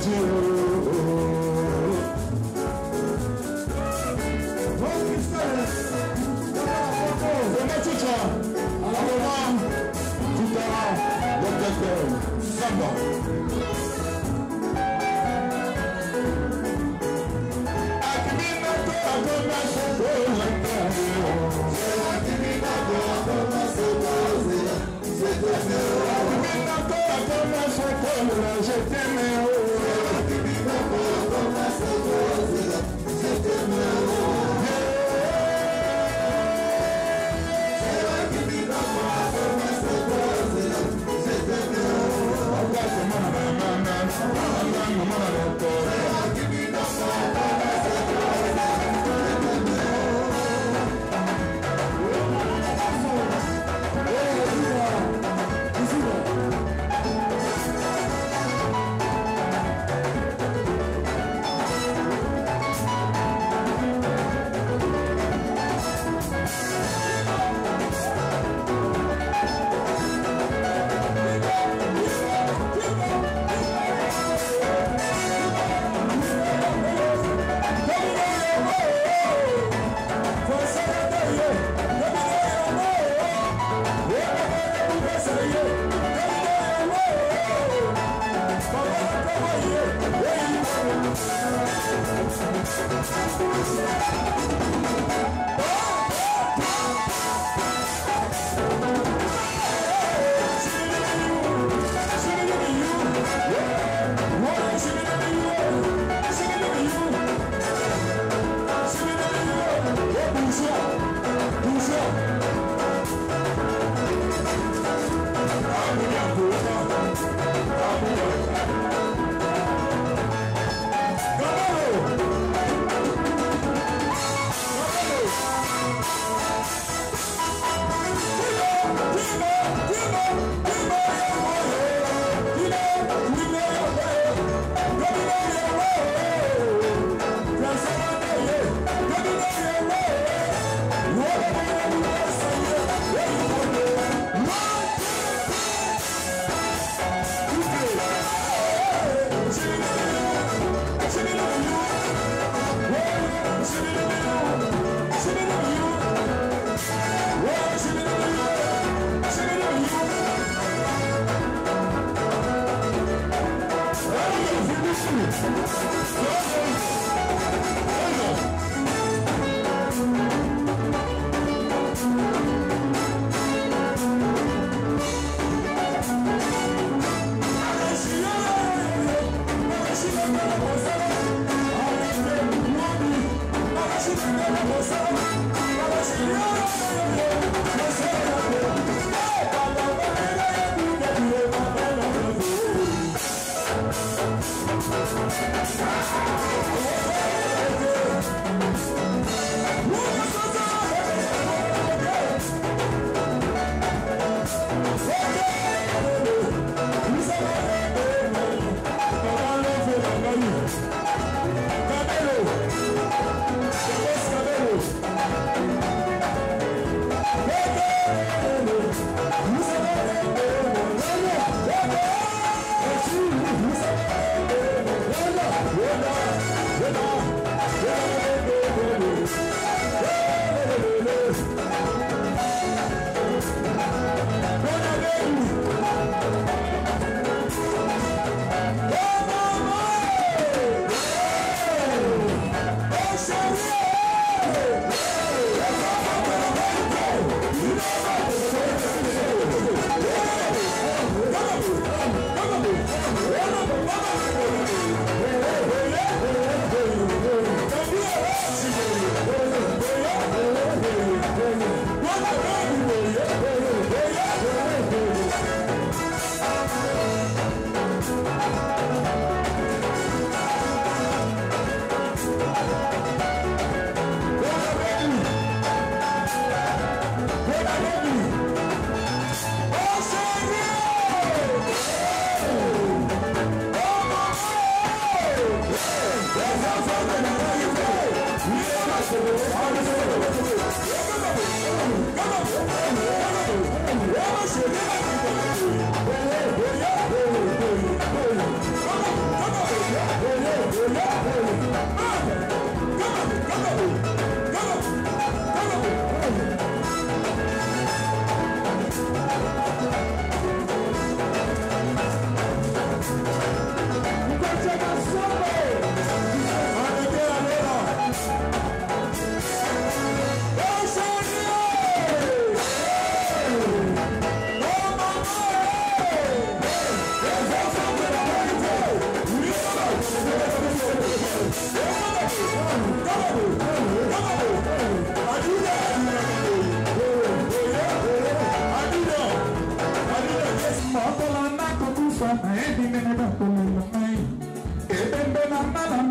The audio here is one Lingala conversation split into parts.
Oh,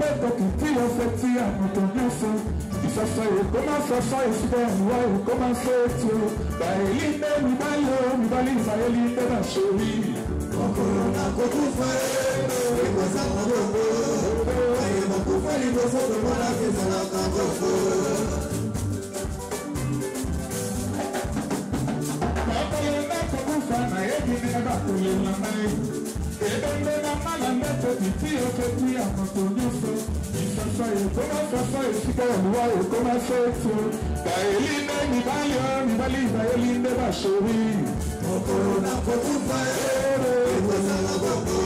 mbeto kitio fetia mutonyoso Isasa yokomasa sa isibonwa yokomasa etio Baelinde mibali baelinde bashori Okoro na kokufa Ikosa maboko Aye makufa likosa Tomana kisa na kakoko Bakalenda kokufa na yekine bakule na mai Ebende na mbeto kitio fetia mutonyoso Isasa yokomasa isibonwa yokomasa etio Baelinde mibali baelinde bashori Okoro na kokufa Ikosa maboko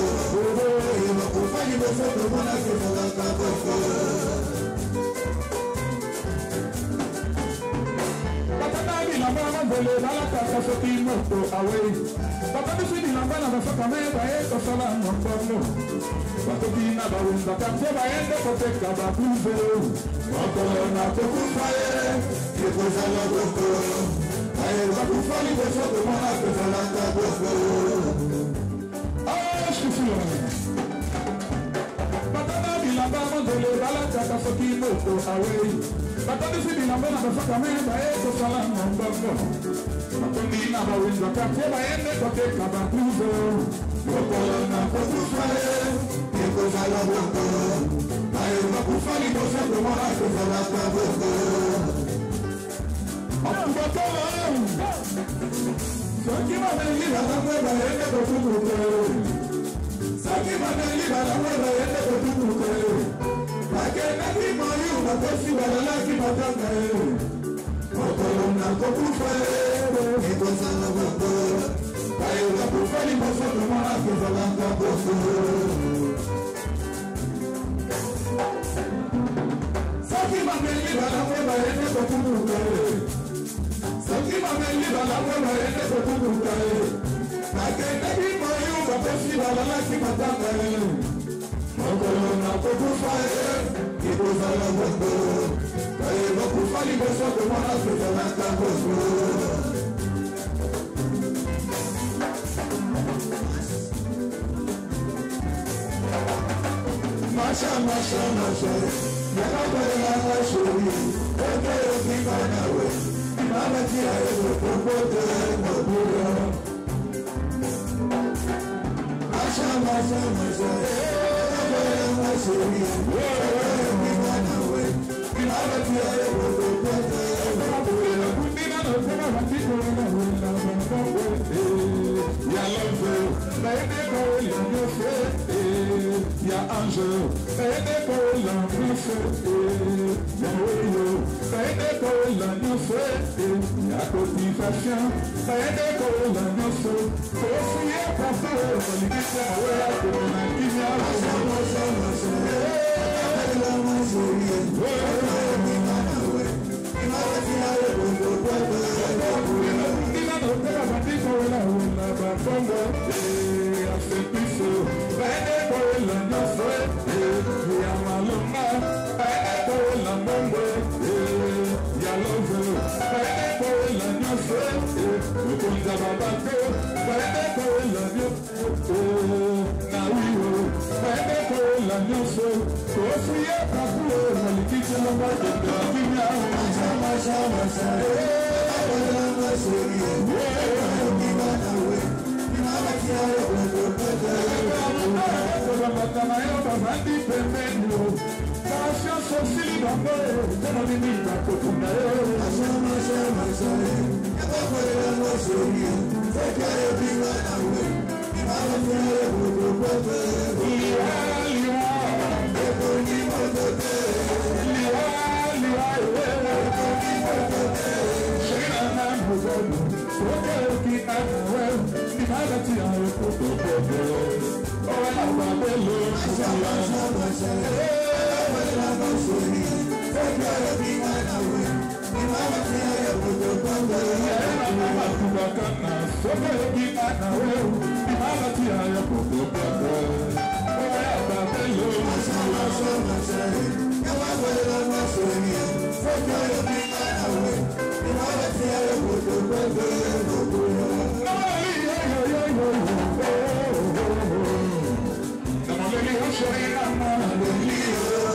Aye makufa likosa Tomana kisa na kakoko La mama vole la casa soti moto away. Papa si la mama na saka me ba e ko sala no kono. Papa di na ba un ba ka ba e ko te ka ba kuze. Papa na ko ku fa e ko sala ko ko. Ai ba ku fa ni ko so ko na ko sala ka ko ko. Ah, je suis là. Papa la mama vole la casa soti moto away. Batoni si di nambona basaka meba eko sala mbongo. Batoni na bawinza kate baende kote kabakuzo. Lokolo na kokufae eko sala mbongo. Ayo bakufali kosa kumona eko sala mbongo. Bakutolo Saki maneli bala mweba ende kotukuke. Saki maneli bala mweba ende kotukuke. Bakena ki moyu bakosi balala ki matanga Okolo na kokufa Eko sala boko Ayo la kufali moso kumana kizalanga boko Saki mameli bala mweba ene kotukuke Saki mameli bala mweba ene kotukuke Bakena ki moyu bakosi balala ki matanga Okolo na kokufa Iko sala boko Aye bakufa liboso Komana kizalanga boko Masha Yakabale na shuri Oke okika nawe Mama tia ego Popote mabura Masha Yakabale na shuri Oke okika nawe Mama tia ego Popote mabura Kundina no sema Matiko na wena Ya love Baby boy you say Ya ange Baby boy you say Ya oyo Baby boy you say Ya cotisation Baby boy you say Kosi e paso Politisa wea Kona kinya Shut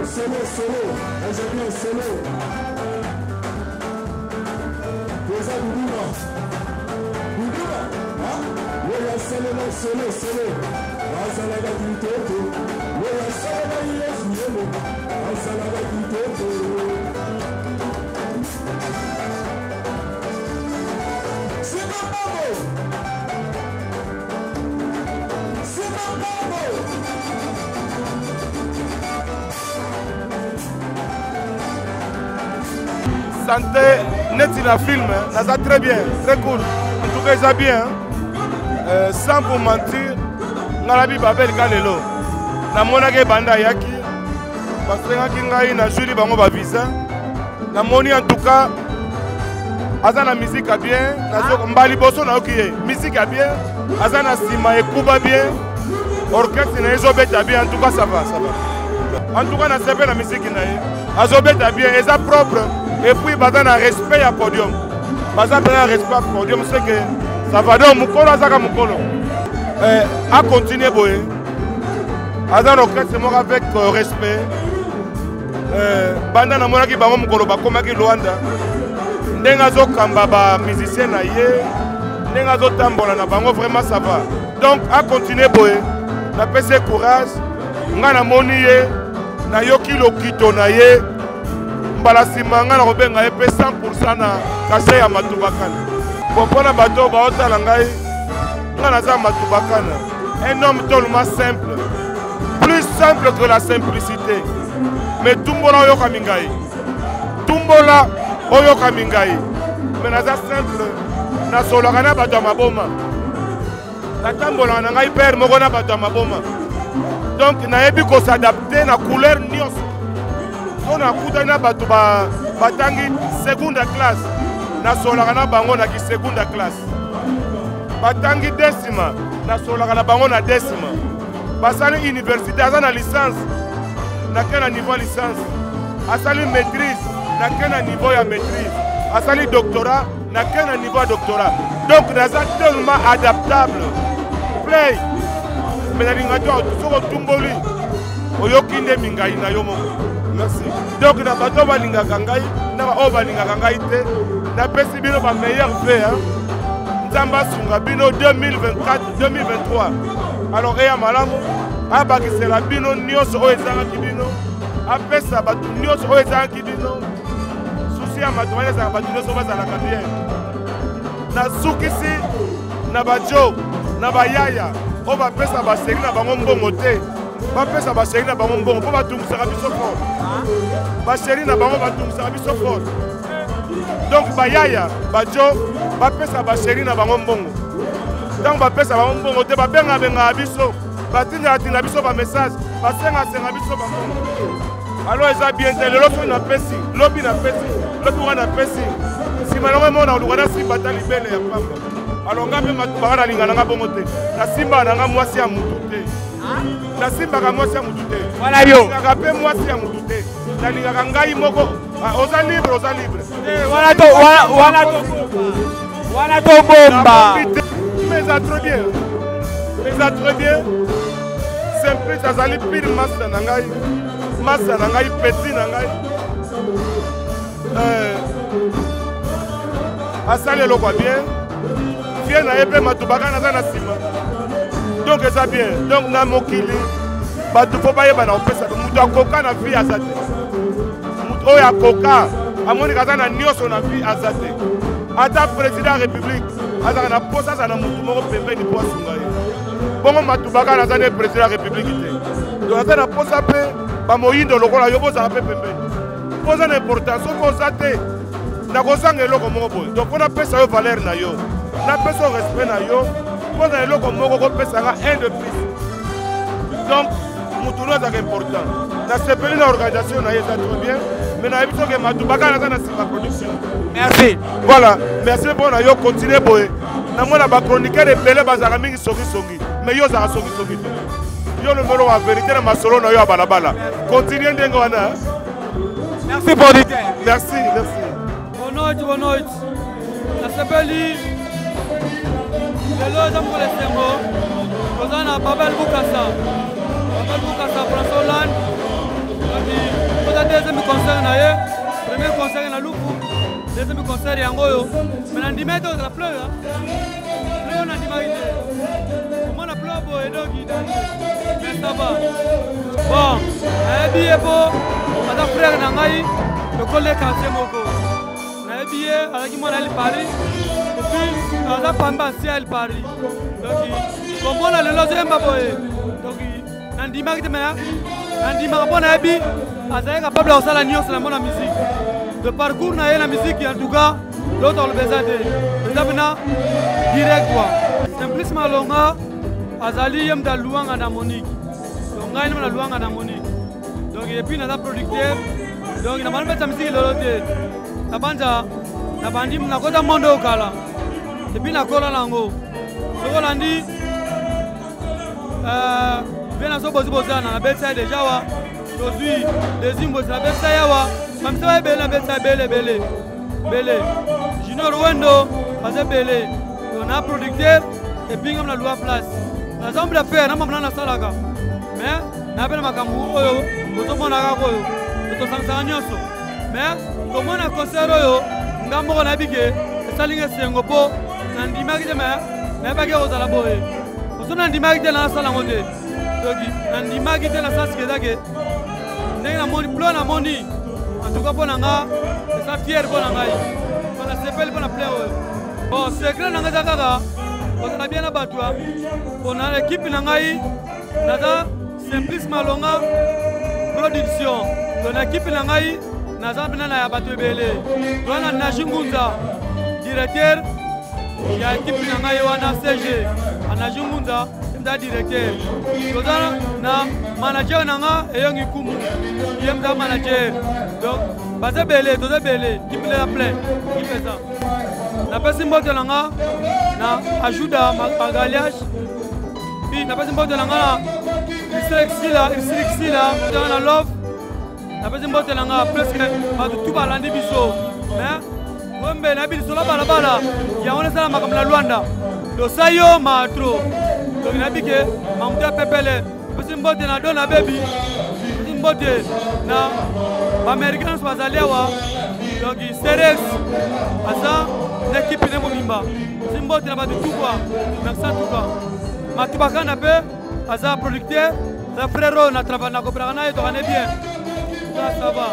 Solo, aujourd'hui en solo. Déjà Boudouma. Boudouma, hein? Oui, solo. Asalaga Kitoto. Oui, Asalaga Yesu. Asalaga Kitoto. C'est ma maman. Santé, net in a film, ça très bien, très cool. En tout cas, ça bien. Sans vous mentir, Nalabi Babel Galelo. Na monake banda yaki, parce que ngai na Julie bango ba visa. Na moni en tout cas, azana musique a bien, na mbali boso na okiye. Musique a bien, azana sima ekuba bien. Orchestre na ezobeta bien, en tout cas ça va. En tout cas na sepe la musique na ye. Azobeta bien, eza propre. Et puis, il y a un respect à podium. Il y a un respect à podium, c'est que ça va donc Moukolo, ça va Moukolo. À continuer, il y a un orchestre avec respect. Banda na monaki bango Moukolo, bakomaki Luanda. Ndenga zo kamba ba musicien na ye. Ndenga zo tambola na bango, vraiment ça va. Donc, à continuer, na pese courage. Nga na moni ye, na yoki lokito na ye. Mbalasimanga na kobenga epe 100% na kase ya matubakana. Popona bato baotala ngai nga naza matubakana. Un homme tellement simple, plus simple que la simplicité. Mais tumbola oyoka mingai. Tumbola oyoka mingai. Mais naza simple, na solaka na bato ya maboma. Natambola na ngai père moko na bato ya maboma. Donc nayebi ko s'adapter na couleur nyonso. On a coupé na batu batangi seconde classe na solaka na bango na ki seconde classe batangi décima na solaka na bango na décima basali université azana licence na kena niveau licence asali maîtrise na kena niveau ya maîtrise asali doctorat na kena niveau ya doctorat donc naza tellement adaptable play mais na lingato soko tumboli oyoki nde mingai na yo moko. Merci. Donc, na bato balinga kangai, na ba balinga kangai te, na pesi bino ba meilleur fait hein. Nzamba sunga bino 2024-2023. Alors eya malamu, abaki sera bino nyonso o ezanga kibino, apesa bato nyonso o ezanga kibino. Souci ya matwanya za bato nyonso bazala bien. Na sukisi na bajo, na bayaya, o ba pesa ba seri na bango mbongo te. Ba pesa ba seri na bango mbongo, po ba tumusaka biso fort. Bacheri na bango batumisa biso fort. Donc bayaya bajo bapesa bacheri na bango mbongo. Donc bapesa bango mbongo te babenga biso batinda biso ba message basenga biso ba mbongo. Alors eza bien te lelo so na pesi lobi na pesi lobi wana pesi si malongo mona olukana si batali bele ya pamba. Alors ngabe matubaka na lingana nga bongo te na simba na nga mwasi ya mutu te. Na simba ka mwasi ya mutu te. Voilà yo. Na pe mwasi ya mutu te. Nalingaka ngai moko oza libre wana to bomba mais ça très bien simple azali pile master na ngai petit na ngai asali eloko bien vie na ye mpe matubaka naza na nsima donc eza bien donc na mokili bato fo bayeba na kopesa moto akoka na vie aza te oyo akoka amoni kaza na nyonso na vie aza te ata président ya république azaka na posa aza na motu moko pembeni po asunga ye bongo matubaka naza ne président ya république te donc aza na posa mpe bamoyindo lokola yo bozala mpe pembeni poza na importance soki oza te nakozanga eloko moko boye donc mpo napesa yo valeur na yo napesa yo respect na yo mpo na eloko moko kopesanga un de plus donc motu no azaka important nasepeli na organisation na ye eza trop bien mais nayebi soki matubaka naza na nsima production. Merci. Voilà, merci mpo na yo continue boye namona bachroniqueur ebele bazalaka mingi songisongi mais yo ozalaka songisongi te yo lomelo wa vérité na masolo na yo ya balabala continue ndenge wana. Merci pour du temps. Merci. Bonne noite. Nasepeli lelo eza mokolo esengo toza na Babel Bukasa François Hollande deuxième concert na ye, premier concert na Luku, deuxième concert yango yo. Mais na ndima to la pleu hein. Pleu na ndima ite. Comment la pleu bo edo ki dan. Mais ça va. Bon, bien pour ada frère na ngai le collègue quartier moko. Na bien avec moi na Paris. Et puis ada pamba si à Paris. Donc comment on a le logement boy. Donc na ndima ite mais na ndima bon na bi azai capable de faire la nuance na mon musique. De parcours na la musique en tout cas l'autre le besoin de zabina direct quoi. Simplement longa azali yem da luanga na Monique. Donc ngai na luanga na Monique. Donc et puis na producteur donc na malbe ta musique lolote. Na banja na bandi na kota mondo kala. Et puis na kola lango. Soko landi bien aso bozi bozana na betsa déjà wa. Aujourd'hui les imbos na betsa ya wa. Même ça belle betsa belle. Junior Wendo faisait belle. On a producteur et puis on a loi place. La zambe la faire na mamna na salaka. Mais na belle makambu oyo otomona ka koyo. To sansanga nyonso. Mais comment na concert oyo ngambo na bige salinga sengo po na ndima kite na ba ke ozala boye. Osona ndima kite na sala ngote. Donc na ndima kite na sala skedake. Ndenge na moni plan na moni. En tout cas pour nanga ça fier pour nanga. On a s'appelle pour la plaire. Bon, secret nanga zakaka. On a bien abattu. On a l'équipe nangai. Naza Simplice Malonga production. On a l'équipe nangai. Naza bina na abattu belé. On a Najungunza directeur. Il y a l'équipe nangai wana CG. Najungunza nda directeur. On a manager nanga eyongi kumu. Yem da manager. Donc base belé, tout est belé. Qui peut la plaire? Qui fait ça? La personne qui est là, ajoute à Magaliage. Puis la personne qui est là, il s'est là, dans la love. La personne qui est là, presque tout va l'année biso. Mais, on est là, il y a un peu de la Luanda. Le sayo m'a trop. Donc il a dit que Mamouta Pepele, la personne qui est là, dans la baby. La personne qui est là, Américains sont allés donc Cerex, Asa, l'équipe de Mobimba. Simbo de la base de tout quoi, merci tout quoi. Matubaka n'a pas, Asa producteur, Asa frère, n'a travaillé, n'a coopéré, n'a été bien. Ça va.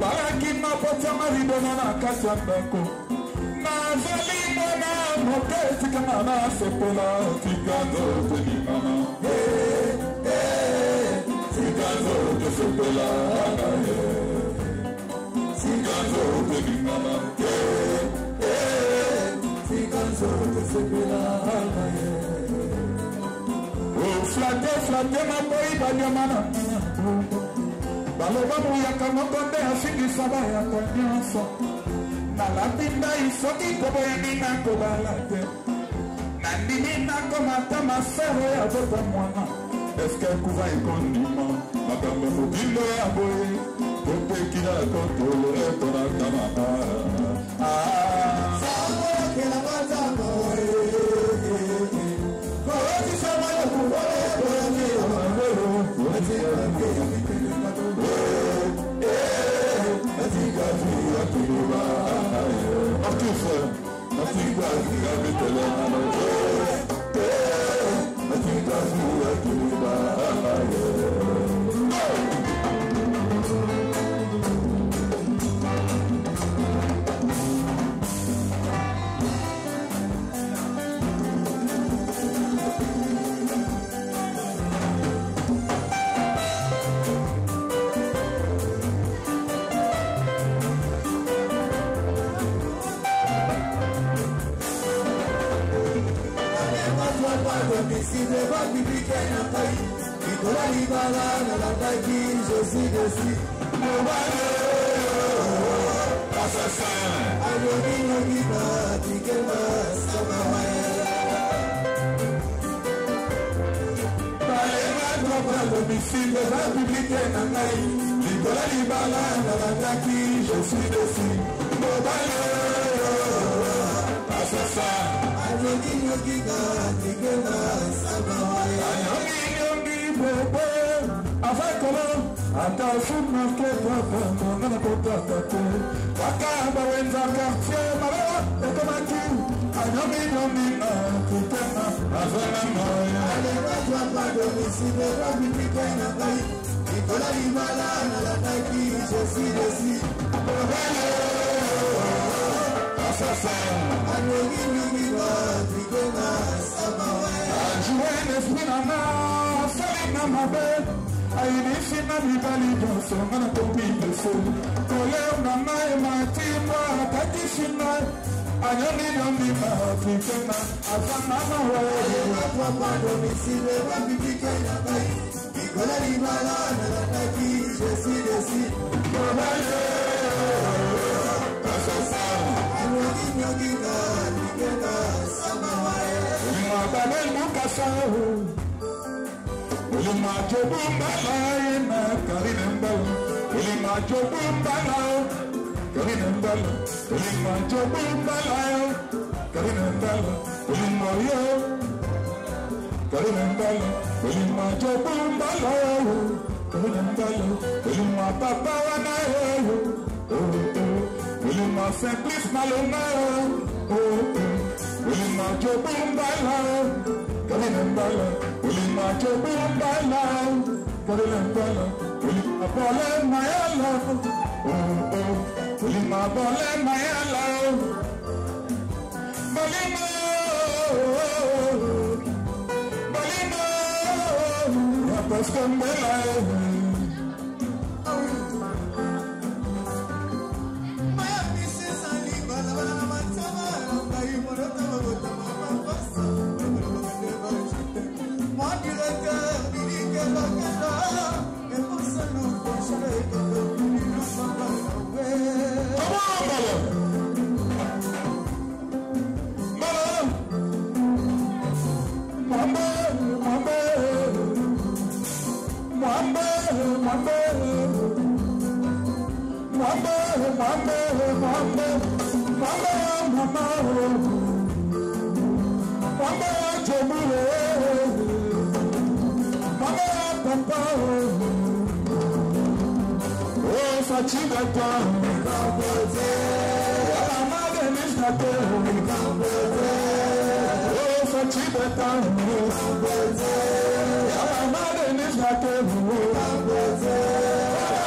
balaki mapota maridono na kati ya ndako nazali mwana moke etikanga na sepela tika nzoto limama tika nzoto sepela tika nzoto limama tika nzoto sepela flate flate maboi banyamana baloba muyaka moko nde asingisa bayaka nyonso nalabi ndai soki koboyani nakobala te nandimi nakomata masere ya bota mwana eske kuva ekondima makambo mokindo ya boye kopekila kotolore tonakamaka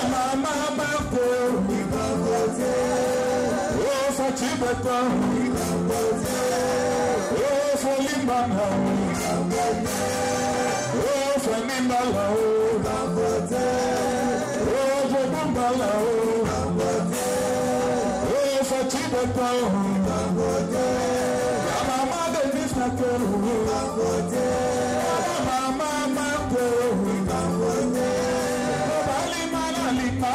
Mama, Fatibata, oh Folimana, oh Fanimala, oh Bobumbala, oh Fatibata, Mama Denis Nakero, Mama Mako, Balimana Lima,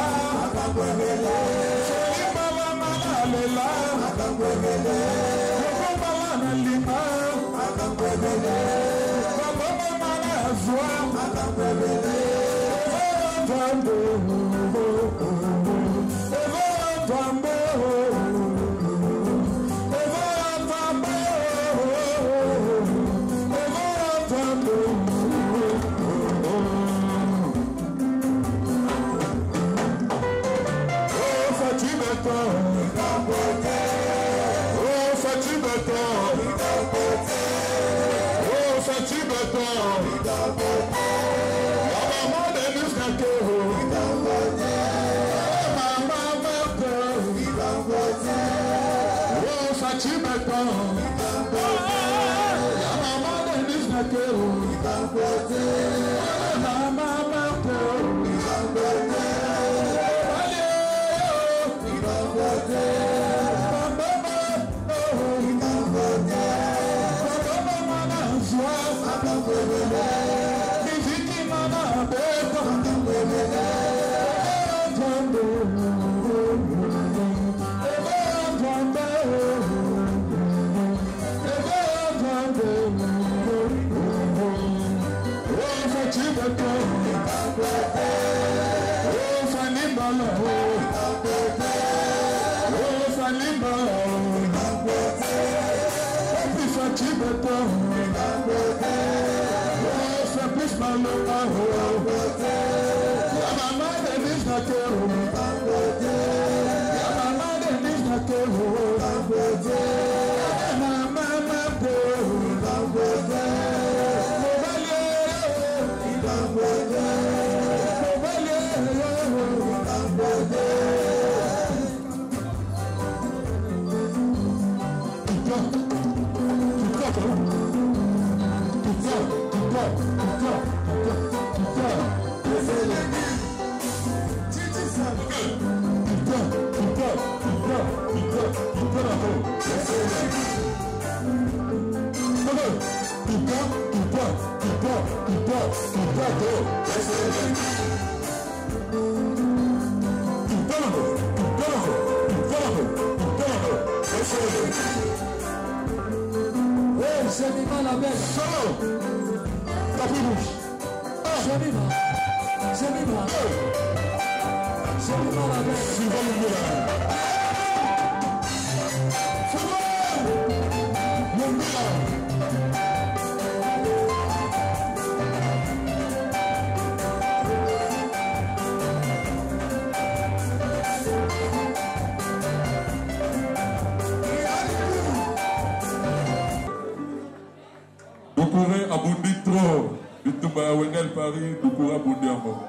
Doucouré abondi trop. Bitumba Wengel Paris, Doucouré abondi encore.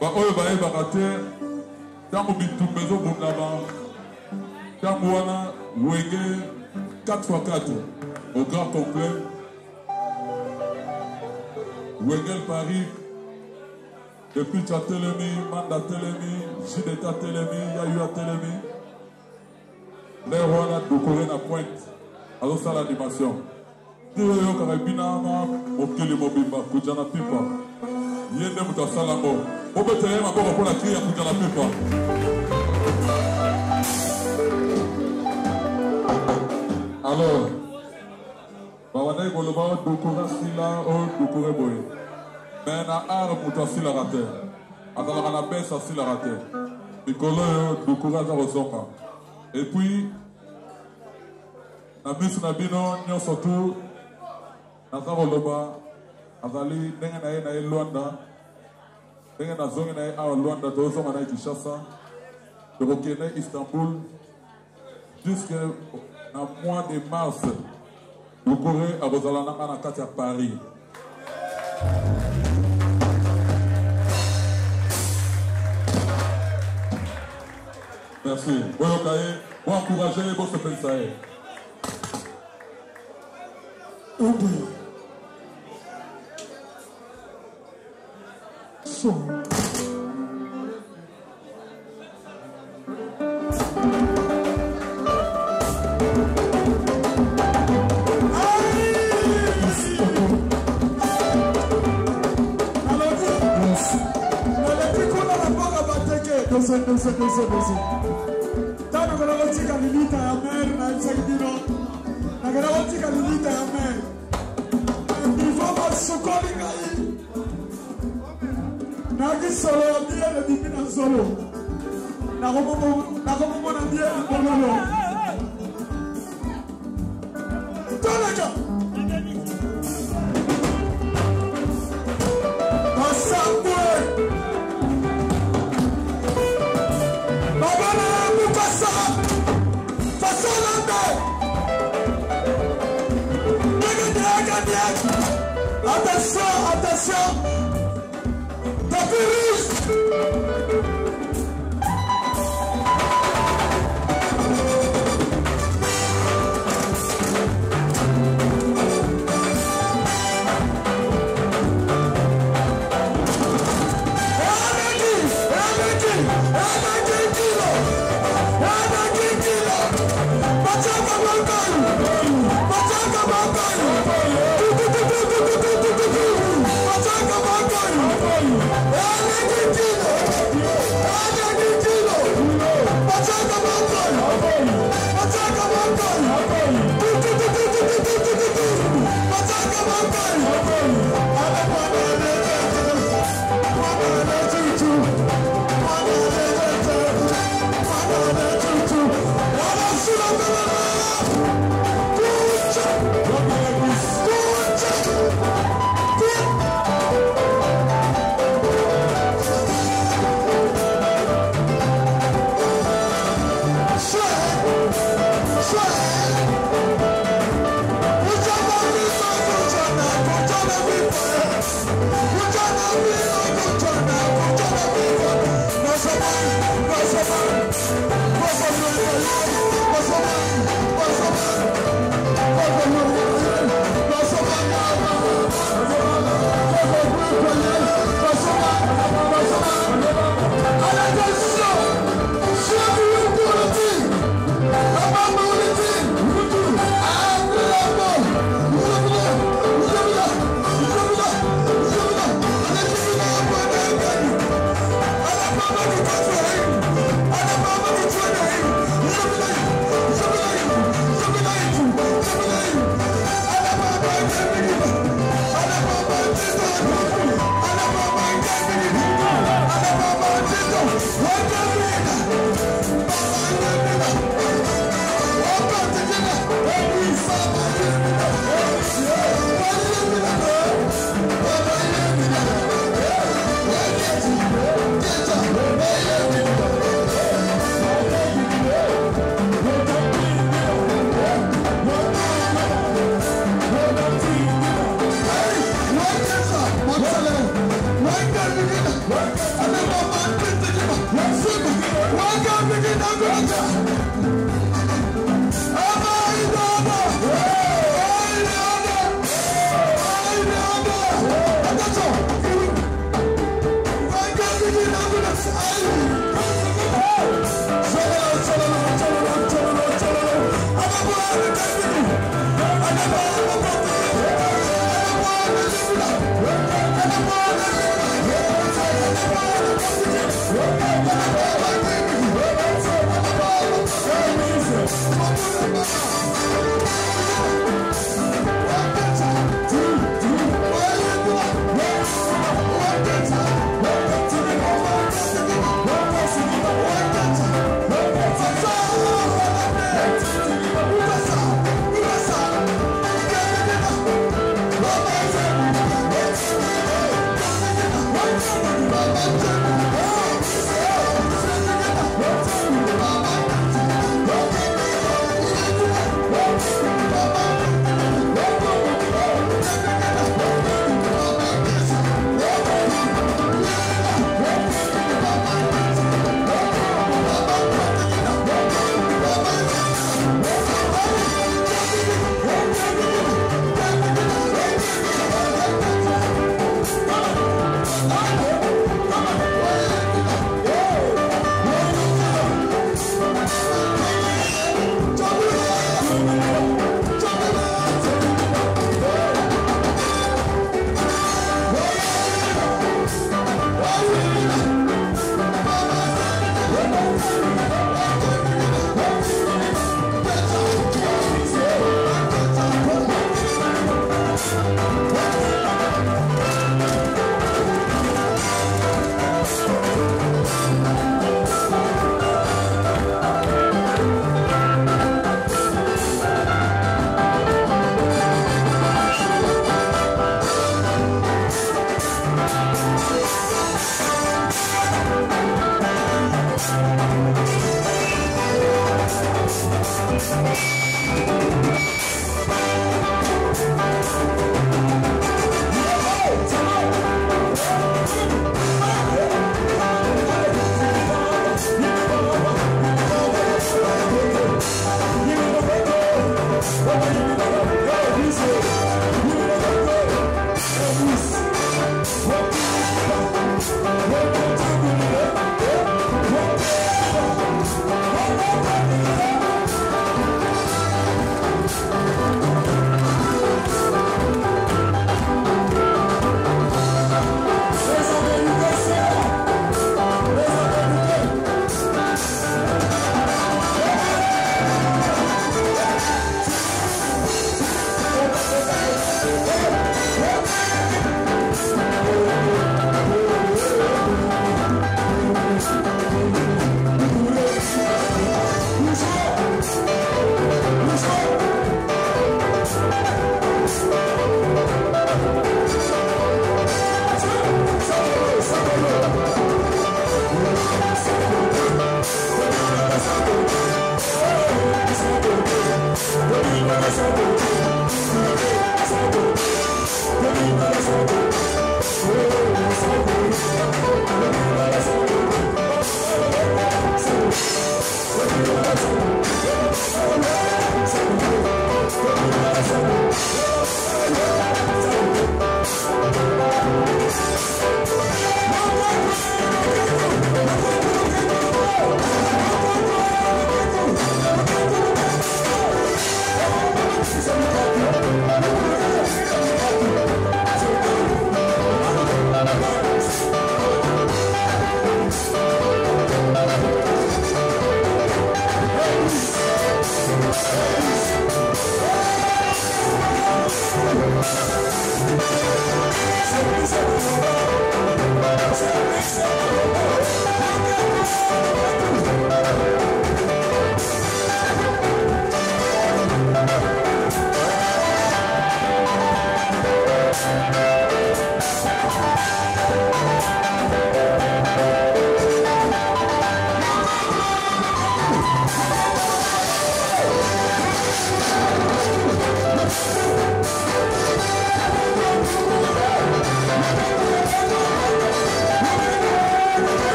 Ba oyo baye bakate tango bitumba zo bundaba. Tango wana Wenge 4x4 au grand complet. Wengel Paris depuis Chatelemi, Manda Telemi, Jideta Telemi, Yayua Telemi. Les rois Doucouré na pointe. Alors ça l'animation. Yo karabina ma okele mobimba kujana pipa yende mutasala mo obetele maboko pour la cria kujana pipa. Alors bawana goloba Doucouré sila o Doucouré boy mais na ar mutasila raté akala na besa sila raté ikolo Doucouré za rozonga et puis na biso na bino nyonso tu Nazaroloba, Azali, Nenga na Luanda, Nenga na Zonga na Luanda, Dozoma na Kinshasa, de Rokene Istanbul, jusqu'à mois de mars, Doucouré à Rosalana na Katia Paris. Merci. Boyokaye. Pour encourager les boss de Pensaï. Tanto che la logica di vita è a merda, il seguito, la che la logica di vita è a merda. Mi fa mal soccolica lì. Nagi solo a dire di mina solo. Na come buona dire di pololo. Tolega! Passando! Attention, attention, tapis rouge.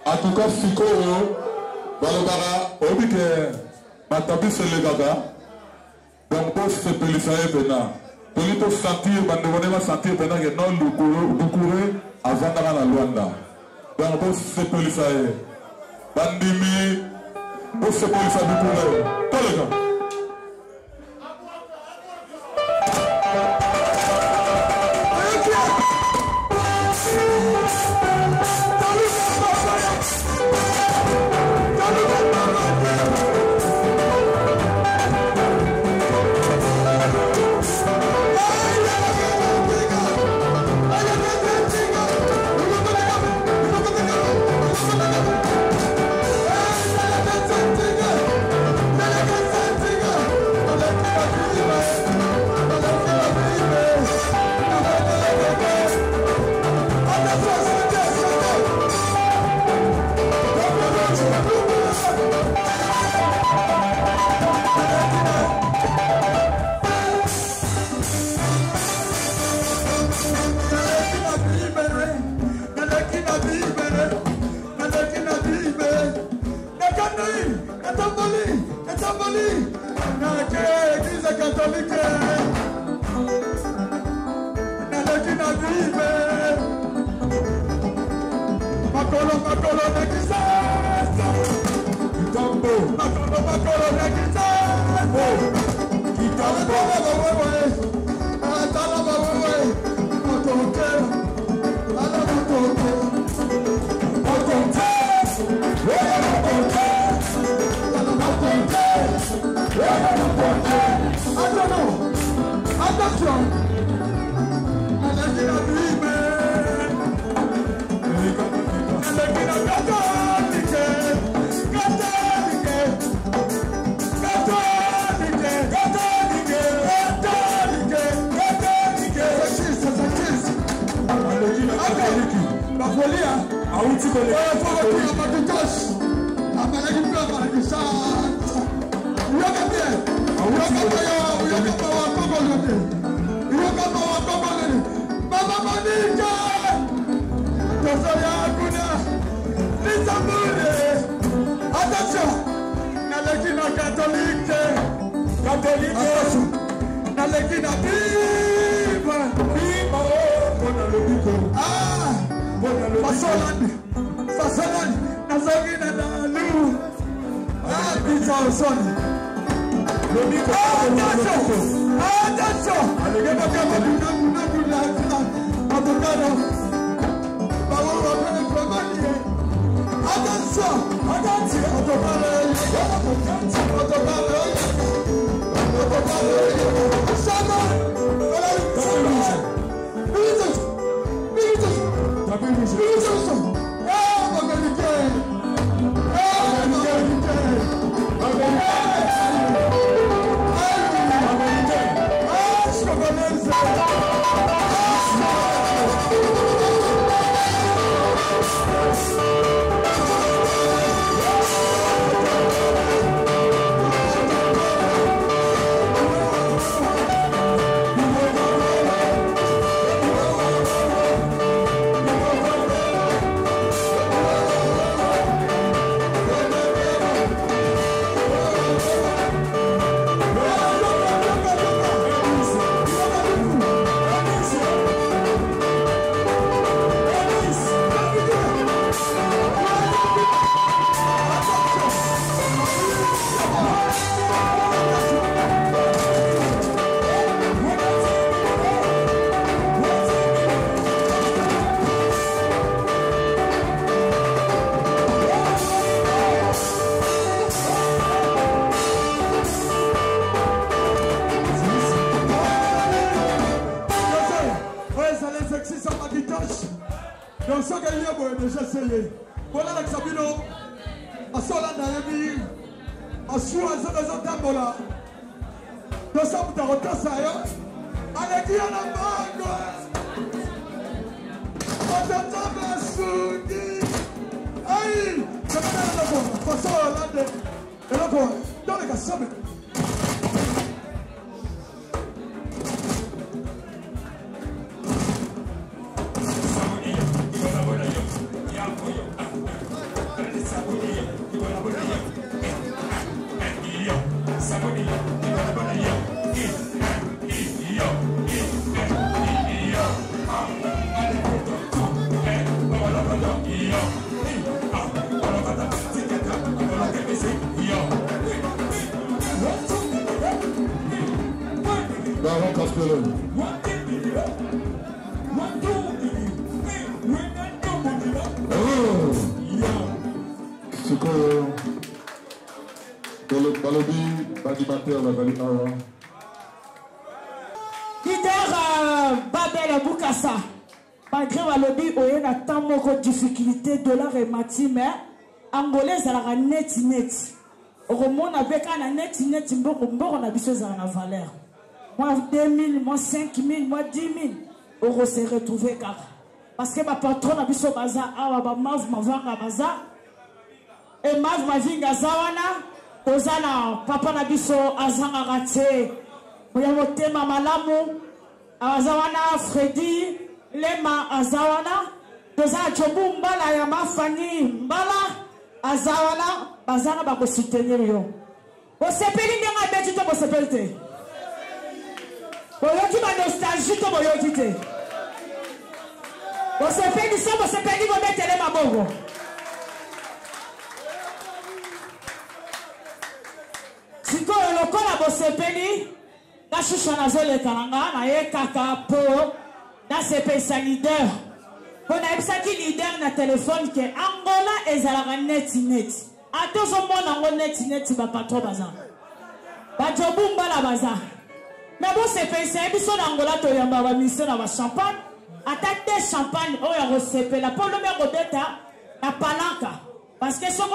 En tout cas, Fico, Balobara, Obike, Matabi Selegaga, donc pour se pélissailler maintenant. Pour sentir, on va sentir maintenant que non, Lukure, avant d'aller à la Luanda. Donc pour se pélissailler. Bandimi, pour se pélissailler, Lukure. Tous les gars. Attention! Difficulté dollar et mati mais angolais à la net au monde avec un net mboko na biso za na valeur moi 2000 moi 5000 moi 10 000 euros se retrouver car parce que ma patron na biso baza awa ba mav mavanga baza et mav mavinga zawana tozana papa na biso azanga raté moya motema malamu azawana Freddy lema azawana Toza chobu mbala ya mafani mbala azawana bazana bako soutenir yo. Bosepeli ndenga beti to bosepeli te. Boyoki ba nostalgie to boyoki te. Bosepeli so bosepeli bo betele mabongo. Siko lokola bosepeli na shusha na zole kalanga na ye kaka po na sepesa leader. On a eu leader na téléphone que Angola ezalaka net. A tous au monde Angola net ba patron baza. Ba jobu mbala baza. Mais bon c'est fait biso na Angola to yamba ba mission na ba champagne. Attaque champagne o ya resepe la pour le mer odeta na palanka. Parce que si on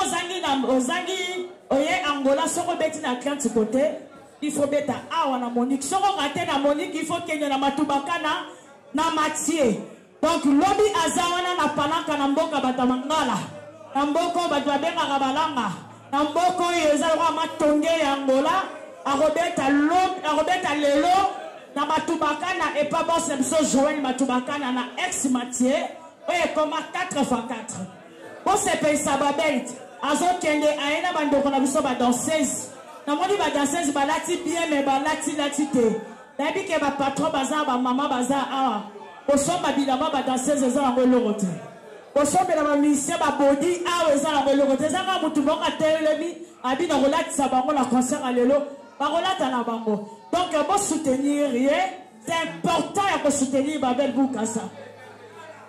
est Angola, si on est à 30 côté, il faut mettre à la Monique. Si on raté la Monique, il faut qu'il y ait na matubakana na matier. Donc lobby azawana na panaka na mboka batamangala. Na mboko batwabenga kabalanga. Na mboko yezalwa matonge ya Angola, arobeta lelo na matubakana et pas bon c'est biso Joël matubakana na ex matier. Oye comme 4x4. Bon c'est pays sababelt. Azo kende aena bandoko na biso ba danseuse. Na moni ba danseuse balati bien mais balati te. Dabi ke ba patron baza ba maman baza awa. Osomba bilamba ba danseuse za ngolo te. Osomba na ba musicien ba body awa za ngolo te. Za ka mutu bonga telemi abi na rolati sa bango la concert alelo. Ba rolata na bango. Donc bon soutenir c'est important ya ko soutenir Babel Bukasa.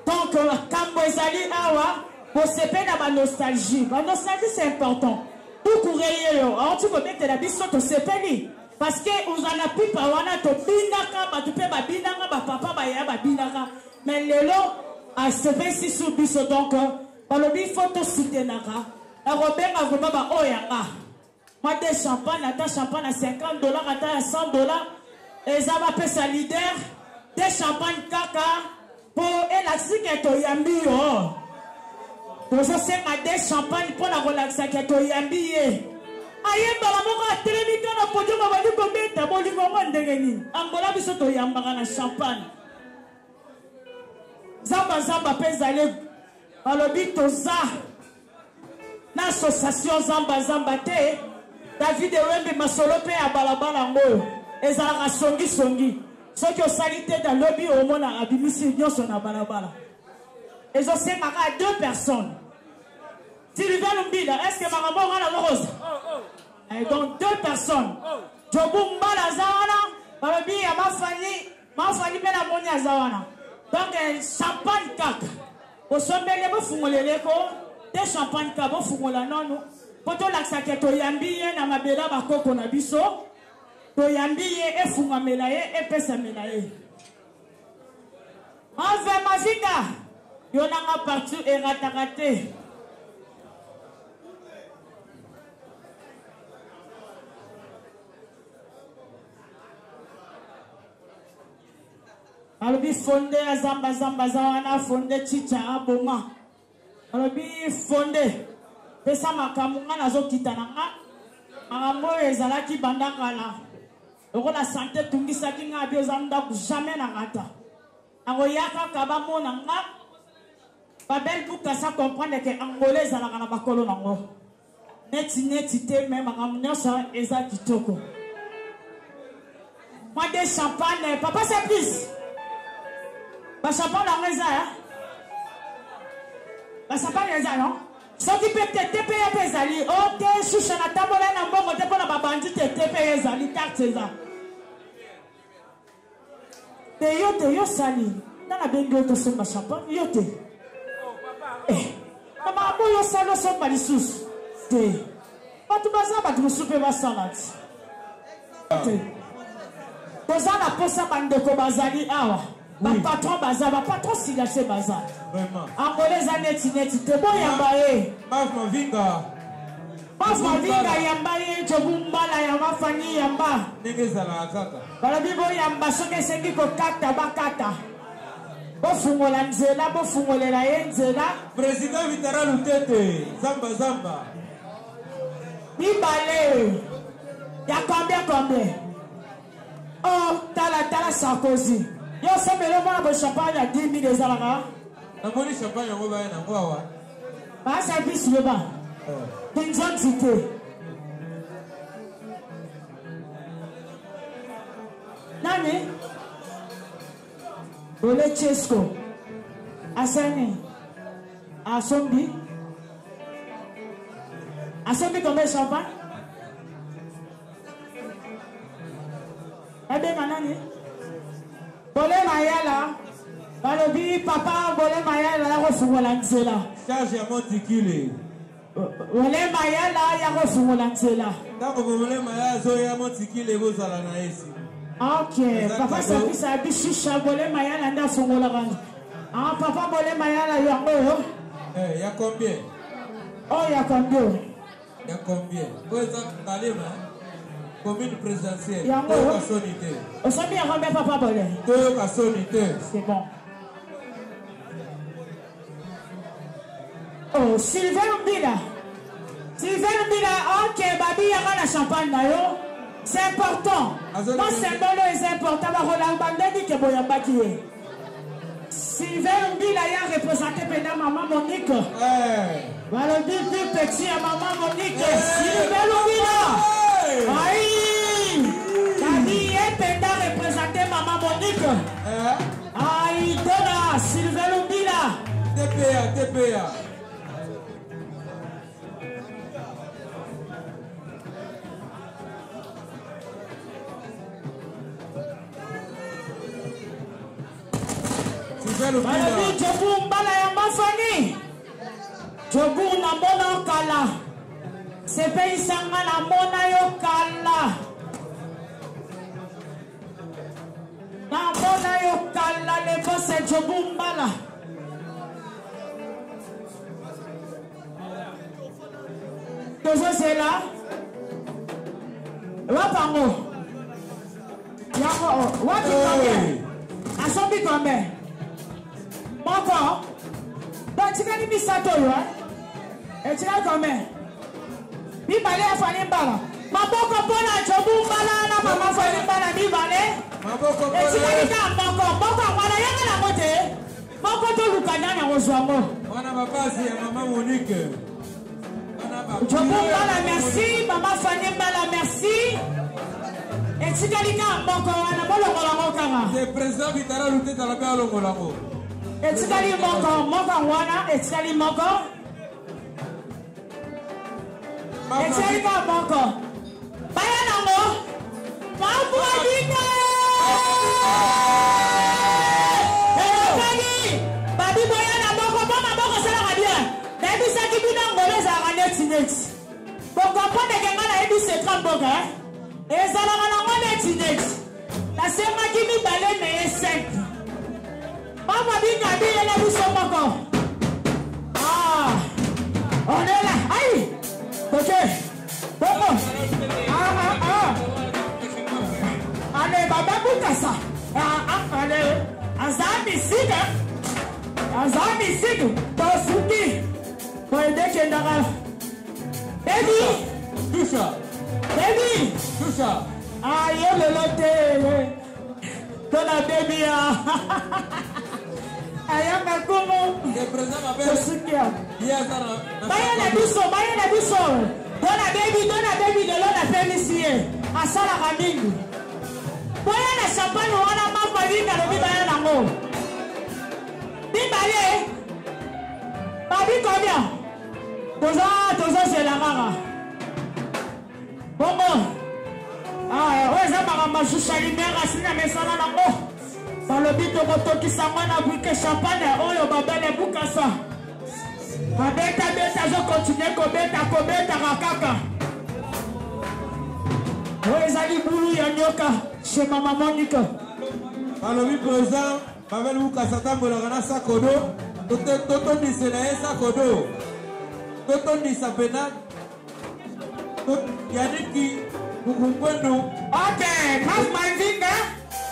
Donc quand vous allez awa pour se faire la nostalgie. La nostalgie c'est important. Pour courir, on tu peux mettre la bise sur ton sepeli. Parce que vous en a plus pas, on a ton binaka, tu peux pas binaka, papa, binaka. Mais le lot, à se faire si sous bise donc, par le bif photo soutenir. La Robert a vraiment oyanga. Moi des champagne, à champagne à $50, à $100. Et ça va payer sa leader. Des champagne caca. Pour élastique et toyambi. Pour ça, c'est des champagne pour la relaxation qui est toyambi. Aïe, dans la mort, télévision, on peut dire que on va dire que Angola, biso toyamba na champagne. Zamba pezale. Alobi toza. Na association Zamba te. David Wembe masolope à balabala ngoyo. Ezala songi. Ce qui est salité dans le lobby au monde a abimisi sur la balabala. Et je sais à 2 personnes. Sylvain Lumbida, est-ce que ma maman a la rose? Et donc 2 personnes. Jobum Bala Zawana, Balabi à ma famille, mais la monia Zawana. Donc champagne cac. Au sommet, les fumoleko, des champagne cabo fumola non. Poto l'accès to yambi na mabela bakoko na biso. Toyambiye efunga melaye epesa melaye. Enve mazinga yonanga partout eratakate. Alobi fonde azamba zawana fonde chicha aboma. Alobi fonde pesa makamunga nazo kitananga. Arambo ezalaki bandakala. La santé tungisa ki nga biozanda jamais na ngata. Ango yaka kabamo na nga. Babel Bukasa comprendre que Angolais ezalaka na bakolo nango. Neti te même akamnyo sa eza kitoko. Moi des champagne, papa c'est plus. Ba champagne la reza hein. Ba champagne reza non? Ce qui peut te TPE ezali. OK, choucha na tabola na mbongo te pona ba bandit te TPE ezali carte ça. Yo sali. Dans la bengo to somba champagne, yo te. Mama bo yo salo somba lisous. Te. Batu baza batu soupe ba salade. Te. Poza na posa bandeko bazali awa. Ba patron baza, ba patron sila se baza. Vraiment. Angolais aneti te boyamba e. Mafma vinga. Mafma vinga yamba e chobumbala yamba fani yamba. Negezala kaka. Bala bibo yamba soke sengi ko kata bakata. Bo fungola nzela bo fungolela ye nzela. Président Vitara Lutete. Zamba. Bibale. Ya combien? Oh, tala Sarkozy. Yo semelo mona bo champagne à 10 000 ezalaka. Namoni champagne yango ba na ngwa. Ba service le ba. Tinzon cité. Nani? Ole Chesco. Asani. Asombi combien champagne? Ebe manani? Bole mayala. Balobi papa bole mayala la refungola nzela. Charge ya montikile. Bole mayala ya refungola nzela. Ndako bole mayala zo ya montikile bozala na esi. OK, papa service a bishisha bole mayala nda fungola bana. Ah papa bole mayala yango yo. Ya combien? Oh, il y a combien? Il y a combien? Vous êtes allé, commune présidentielle. Yango. On s'est mis à remettre papa Bolé. C'est bon. Oh, Sylvain Mbila. Sylvain Mbila, ok, babi yanga la champagne d'ayo. C'est important. Moi, c'est bon, c'est important. Roland Bandé dit que Boyamba qui est. Sylvain Mbila y a représenté pendant maman Monique. Voilà, dit plus petit à maman Monique. Sylvain Mbila. Aïe. Babi est pendant représenté maman Monique. Aïe, Dona, Sylvain Mbila. TPA. Balobi Jobu mbala ya mafani Jobu na mona kala Sepe isanga na mona yo kala Na mona yo kala le boss Jobu mbala Tozo c'est là Wapango Yako Wati combien Asombi combien Moko, donc tu as mis ça toi, et tu as combien? Mi balé a fallu bala. Ma boko pona jobu bala na mama fallu bala mi balé. Et tu as dit à moko wala yanga la moté. Moko to lukanya na ozwamo. Wana babasi ya mama Monique. Jobu bala merci, mama fallu bala merci. Et tu as dit à moko wana bolo kolango kanga. Le président Vitara luté dans la belle kolango. Etikali moko wana etikali moko etikali moko baya nango mabwadinga etikali babi boya na moko mama moko sala kabia nabi saki bina ngolo za neti boko pone kenga na ebi se tramboka ezala na ngone neti na sema kimi bale me 5 Maman dit qu'à dire elle a vu son moko. Ah, on est là. Aïe, ok. Bon. Allez, baba Boukassa. Allez, Azami Siga. Tosuki. Pour aider Kendara. Baby. Toucha. Aïe, le loté. Ton la baby. Ayanga como le président m'appelle Bayana biso Dona baby de l'on appelle ici Asala Ramingu Bayana champagne wana mama vinga le bayana ngo Bimbalé Babi combien Toza c'est la rara Bongo ouais ça m'a machoucha limera sina mesana nango Balobi to motoki sangwana buke champagne oyo babele bukasa Babeta zo continue kobeta rakaka Oyo ezali bulu ya nyoka chez mama Monique Balobi président babele bukasa tambola na sakodo toto ndise na sakodo toto ndisa pena yaniki bukumbendo Ok, Maf Mandinga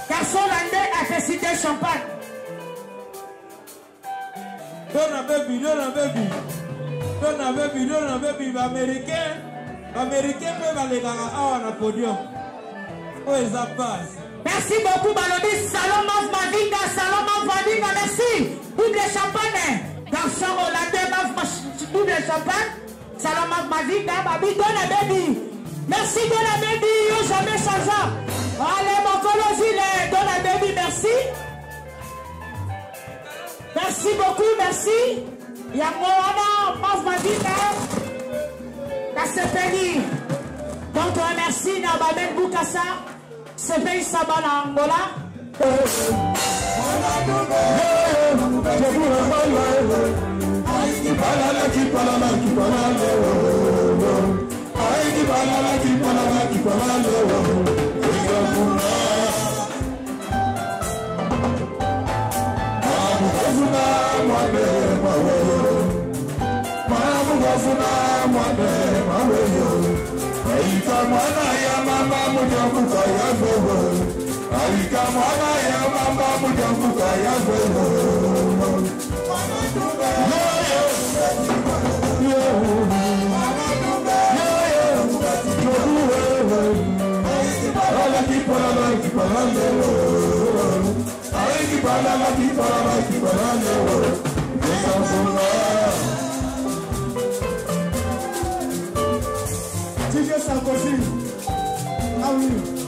Garçon landais a fait citer champagne. Dona baby. Américain peut aller à la podium. Oh, ils passent. Merci beaucoup, Balobi. Salon Maf Mandinga, merci. Double champagne. Garçon hollandais, double champagne. Salon Maf Mandinga, babi, Dona baby. Merci, Dona baby. Yo, jamais changeant. Allez, mon colosile, Dona baby, merci. Merci beaucoup, merci. Yamona, Maf Mandinga. Kasepeli. Donc, merci, Nababen Boukassa. C'est pays Sabana Angola. Kofuna mwane maweyo Aika mwana ya mama mujamuka ya gogo Aika mwana ya mama mujamuka ya gogo DJ Sarkozy, ah oui.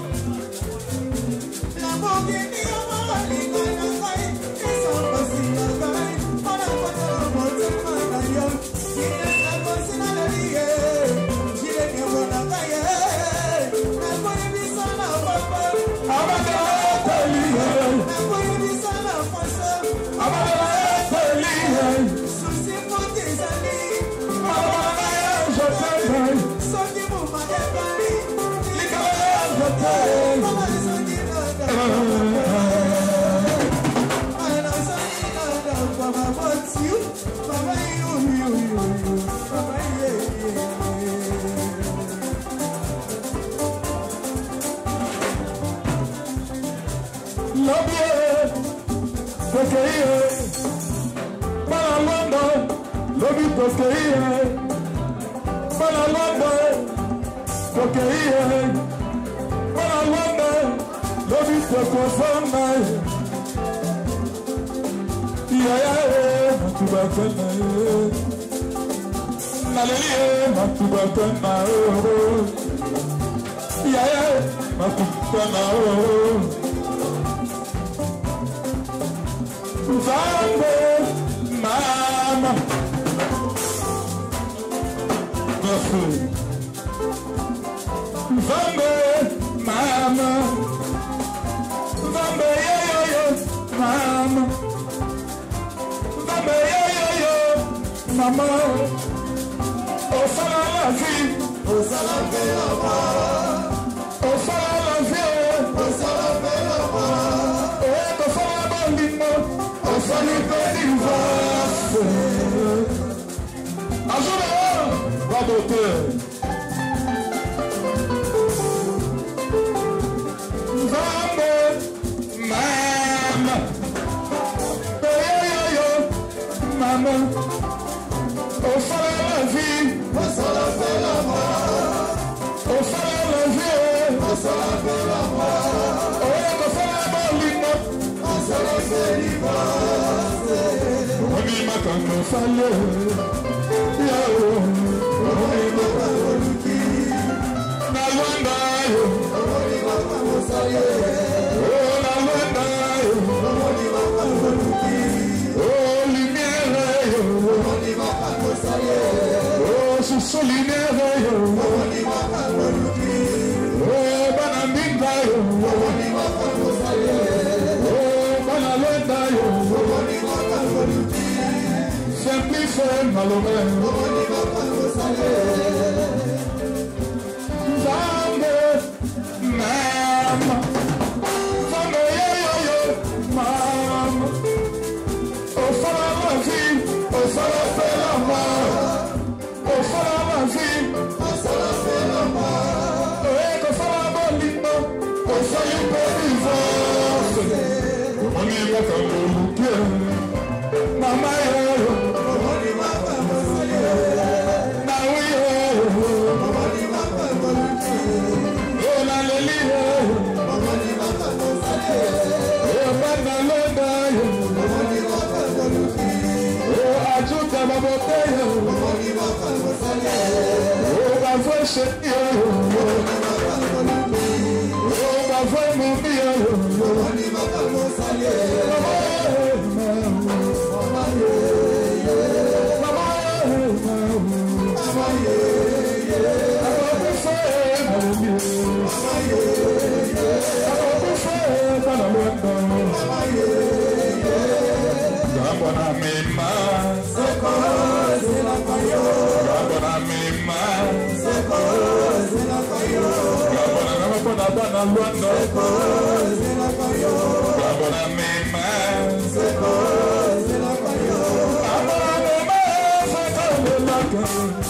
Bye.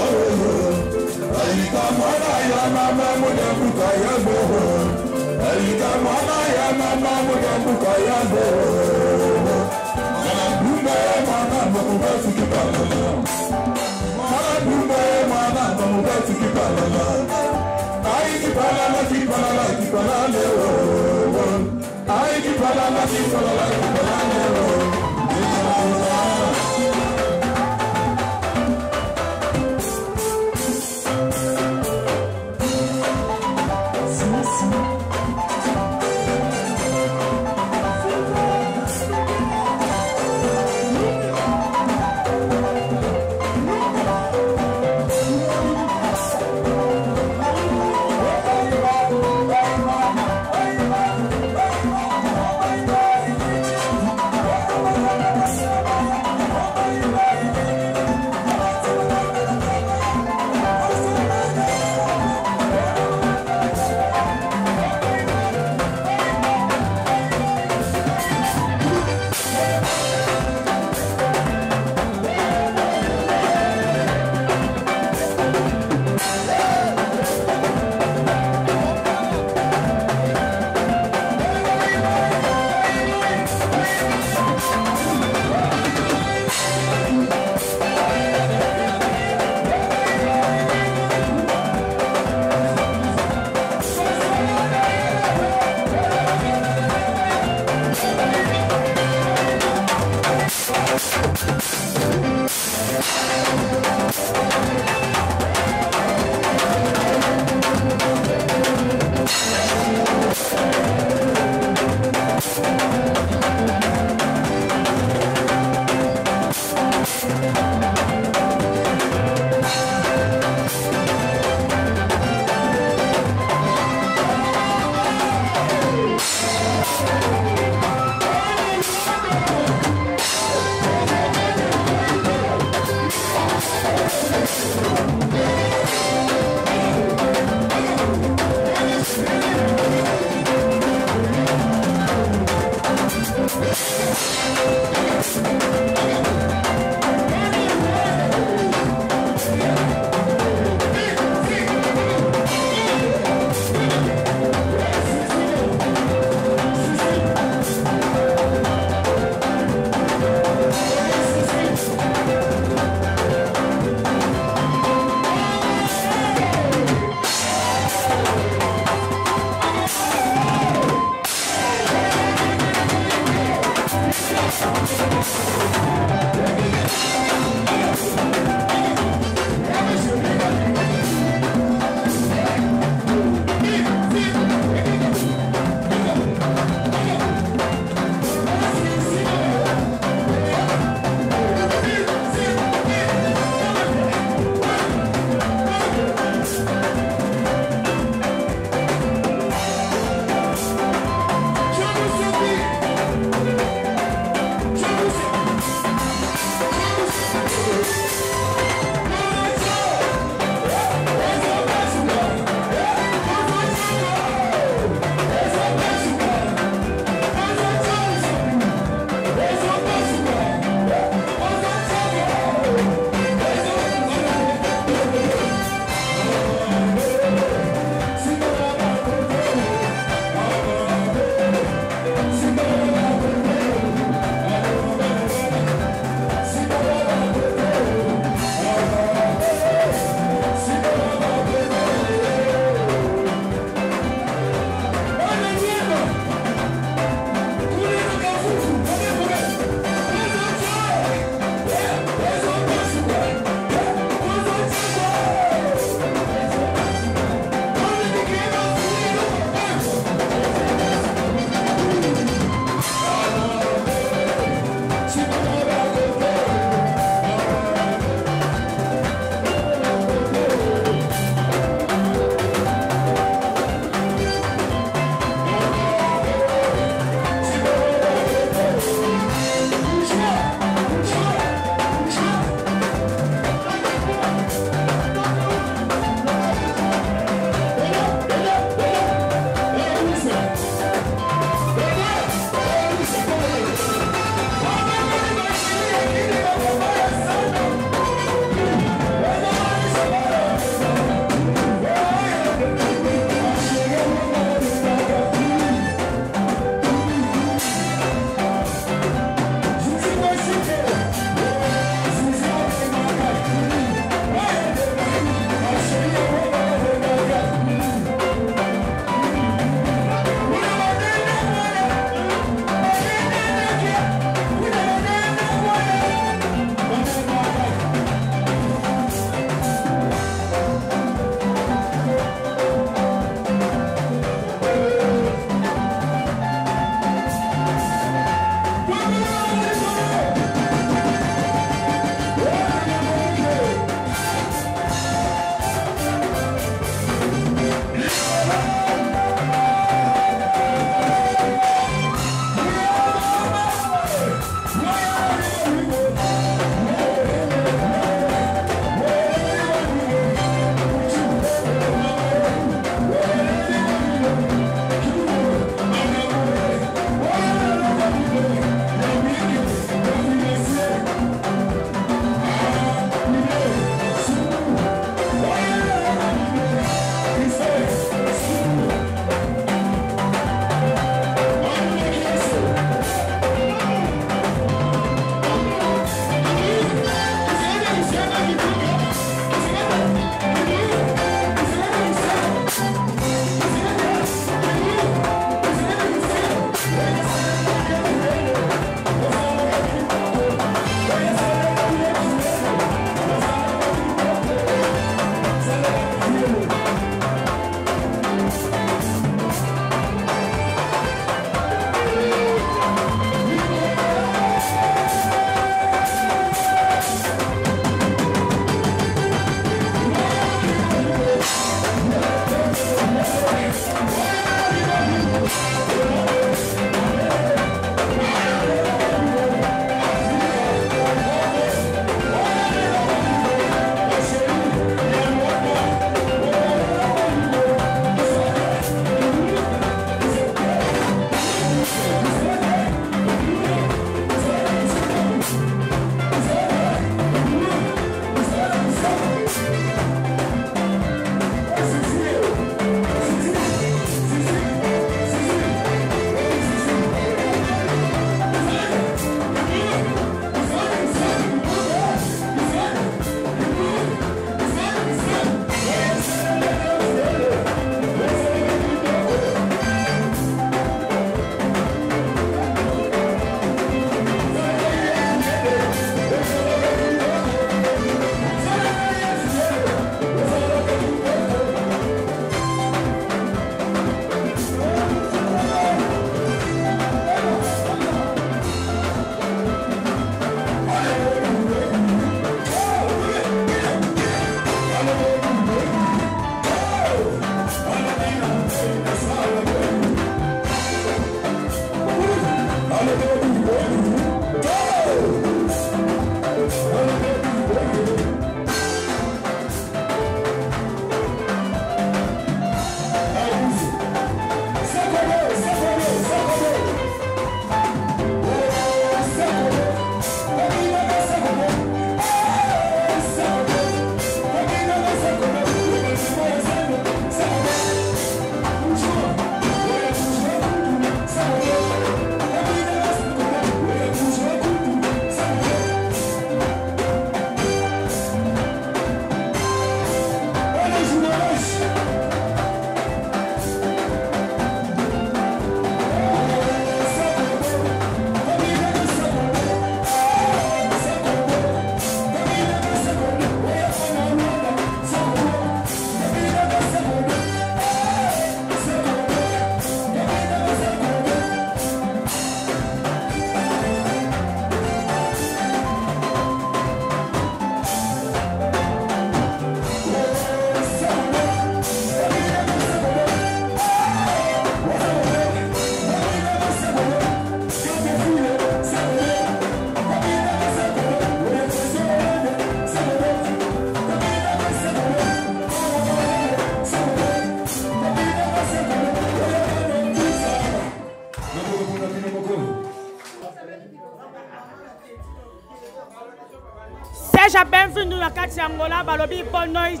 déjà bienvenue à Kati Angola, Balobi, bonne nuit,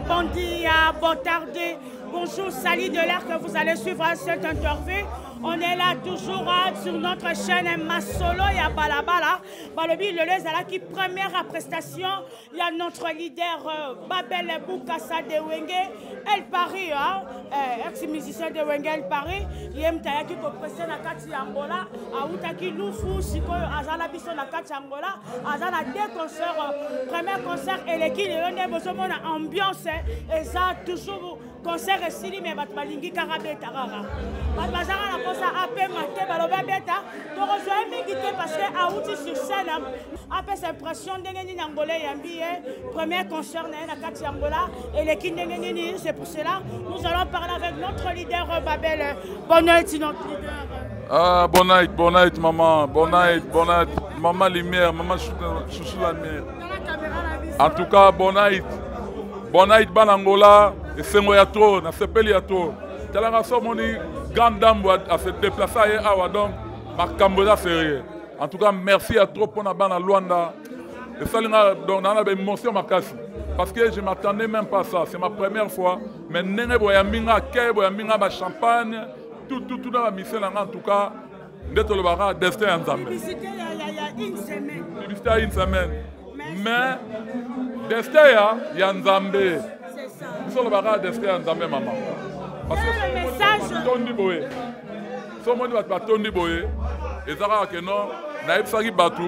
bon dia, bon tardi. Bonjour, salut de l'air que vous allez suivre à cette interview. On est là toujours sur notre chaîne Masolo, il y a Balabala. Balobi, le Lezala qui première prestation. Il y a notre leader Babel Boukassa de Wenge. Elle Paris, ex-musicien de Wenge, elle Paris. Il y a Mtaya qui pressé la Kati Angola. Aoutaki Loufou, Siko, Azala Bisso la Kati Angola. Azala deux concerts. Premier concert, et l'équipe, on a besoin d'ambiance. Et ça, toujours concert et Sili, mais Batmalingi Karabé Tarara. Batmazara la ça a fait maté baloba beta to rejoindre mingité parce que a outil sur scène après cette impression d'engeni angolais yambi premier concert na Kati Angola et les kindengeni c'est pour cela nous allons parler avec notre leader Babel. Bonne nuit notre leader. Bonne night maman, bonne night maman lumière, maman chouchou la lumière. En tout cas bonne night Banangola et c'est moi trop na sepeli ya trop. Talanga so moni grande dame à se déplacer à Awa, donc ma Cambodia sérieux. En tout cas, merci à trop pour la Luanda. Et ça, donc, on a une émotion parce que je ne m'attendais même pas à ça. C'est ma première fois. Mais nene boya minga ke boya minga ba champagne, tout dans la mission en tout cas, d'être le bara destin en Zambie. Publicité il y a une semaine. Publicité il y a une semaine. Mais destin il y a en Zambie. C'est ça. Nous le bara destin en Zambie maman. Parce que le message. Someone va batondi boye. Et ça va que non, naïb sagi batu,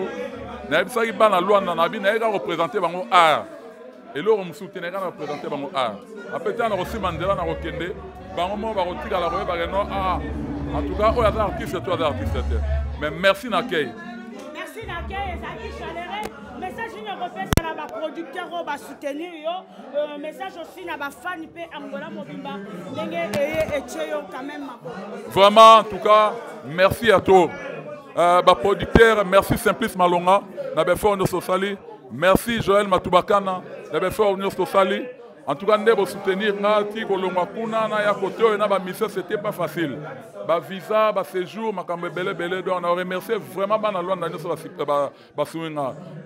naïb sagi bana Luanda nabi naïb a représenté bango art. Et là on me soutient quand représenté bango art. Après on a reçu Mandela na Rokende, bango mo ba rotika la roye ba non ah. En tout cas, on a artiste toi artiste. Mais merci Nakei. Merci Nakei, Zaki Chaléré. Message européen à la producteur qui va soutenir yo. Message aussi à la fan de Angola Mobimba. Quand même. Vraiment, en tout cas, merci à toi. Producteur, merci Simplice Malonga. Merci Joël Matoubakana. En tout cas, nous soutenir c'était pas facile. Visa, séjour, on a remercié vraiment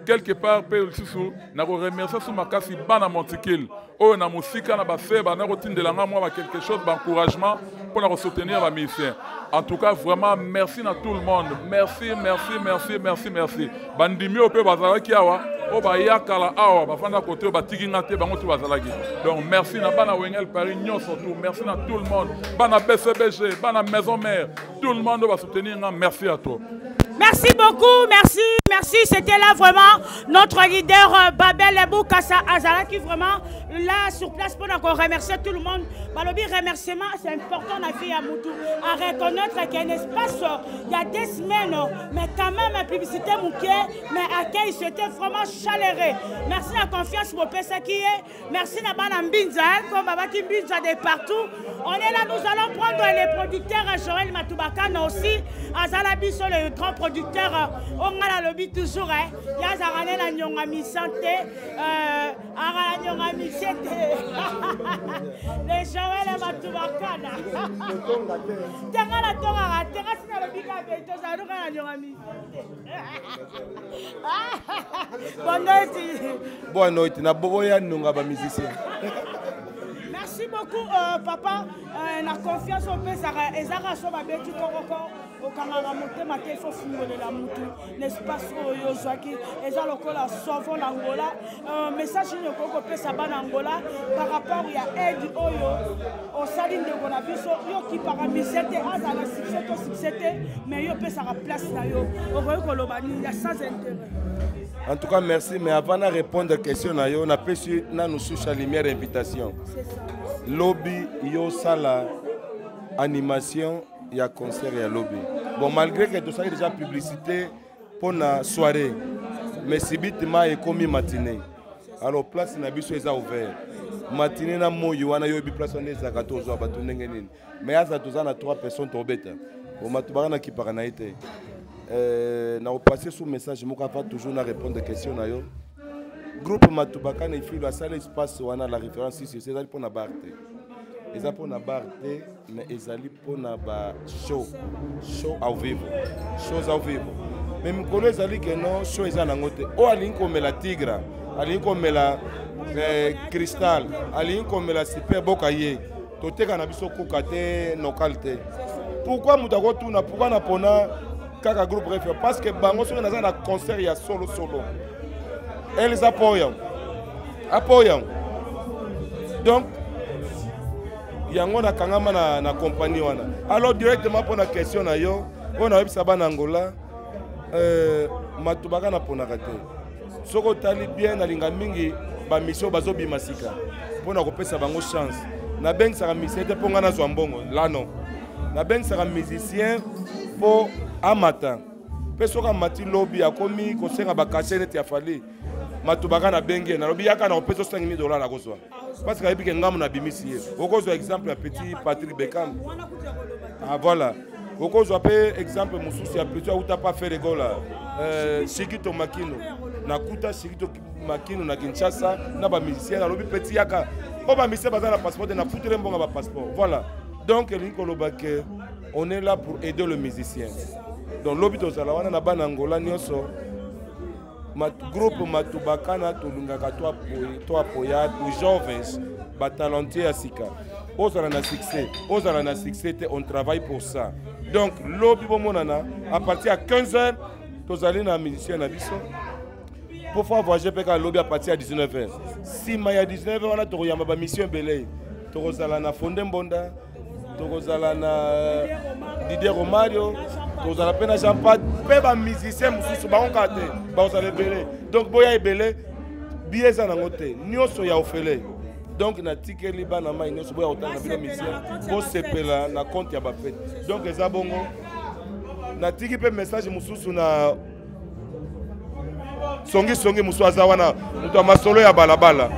quelque part, on a remercié sur ma casse Montikil. On a musique, quelque chose d'encouragement pour soutenir la mission. En tout cas, vraiment, merci à tout le monde. Merci. Bandimi au peu bazalaki awa, o ba yakala awa, ba fanda côté o ba tigingate bango tu bazalaki. Donc merci na bana Wengel Paris surtout, merci à tout le monde. Bana BCBG, bana Maison Mère, tout le monde va soutenir. Merci à toi. Merci beaucoup, merci. C'était là vraiment notre leader Babel Boukassa Azala qui vraiment là sur place pour remercier tout le monde. Balobi remerciement, c'est important la vie à Moutou à reconnaître qu'il y a un espace il y a des semaines, mais quand même la publicité mouquée, mais accueil c'était vraiment chaleureux. Merci la confiance pour Pessa qui est. Merci la bande Mbinza, comme Baba qui Mbinza de partout. On est là, nous allons prendre les producteurs Joël Matoubakana aussi, Azala Bisso le grand producteur, on a le but toujours, il y a Zarane la Nyongami Santé, Arala Nyongami Santé, les Joël Matoubakana. Tenga la Tora, Tenga Sina le Bika Beto, Zaruna la Nyongami Santé. Bonne nuit, na Boboya Nungaba musicien. Merci beaucoup, papa. La confiance au pays, Ezara Soba Betu Koroko, au Kamara Moté, Maté, il faut fumer la moutou. L'espace au Yozaki, Ezara Lokola, Sauvons l'Angola. Message de Koko Pesaban Angola, par rapport à aide Oyo, au Saline de Bonabiso, Yo qui paramisete, Azala succès, mais Yo peut sa place là, Yo, au Royaume Kolobani, il y a sans intérêt. En tout cas, merci. Mais avant de répondre à la question, on a pu nous soucher la lumière invitation. Lobby, yo sala, animation, il y a concert et lobby. Bon, malgré que tout ça est déjà publicité pour la soirée, mais si bitima est commis matinée. Alors, place na biso est ouvert. Matinée na mo yoana yo bi place on est à 14 h batu ndengenini. Mais à 12 ans na 3 personnes tobeta. Bon, matubana qui paranaité. Na passer sous message mo capable toujours na répondre aux questions na yo. Groupe Matoubakana il fait la salle espace on a la référence ici c'est pour na barte. Ils pour na barte mais ils pour na ba show au vivo. Shows au vivo. Mais me connais ali que non show ils en ngote. O ali comme la tigre. alingi komela cristal alingi komela super bokaye toteka na biso koka te nokal te. Pourquoi moto akotuna pourquoi na pona kaka groupe référence parce que bango soki naza na concert ya solo elles apoyam donc yango nakangama na compagnie wana. Alors directement pour la question na yo on a yebisa bana Angola matubaka na ponaka te soko tali bien nalinga mingi ba mission bazobima sika mpona kopesa bango chance nabengisaka musicien te mpo nga nazwa mbongo la non nabengisaka musicien mpo amata mpe soki amati lobi akomi kosenga bakashe neti afali matubaka nabengi ye nalobi yaka na kopesa $5,000 nakozwa parce que ayebi ke ngamu nabimisi ye okozwa exemple ya petit Patrick Beckham. Ah voilà okozwa mpe exemple mosusu ya petit auta pa faire egola Shikito Makino nakuta Shikito Makino na Kinshasa na bamusicien nalobi petit yaka po bamusicien baza na passeport te na futere mbonga bapasseport. Voilà donc elingi koloba ke on est là pour aider le musicien. Donc lobi tozala wana na bana Angola nyonso groupe matubakana tolingaka to apoya to jovens batalenté ya sika ozala na succès te on travaille pour ça. Donc lobi bomonana à partir à 15h tozali na musicien na biso pour faire voyager peka lobi à partir à 19h. Si maya 19h wana tokoyamba ba mission belé tokozala na Fondé Mbonda tokozala na Didier Romario tozala pe na Jean Pat pe ba musicien mususu baonka te bazala belé. Donc boya ebelé bieza na ngote nyonso ya ofele. Donc na tikeli bana mai nyonso boya otanga bino musicien bo sepela na compte ya ba fête. Donc eza bongo na tiki pe message mususu na songi musu aza wana mutu masolo ya balabala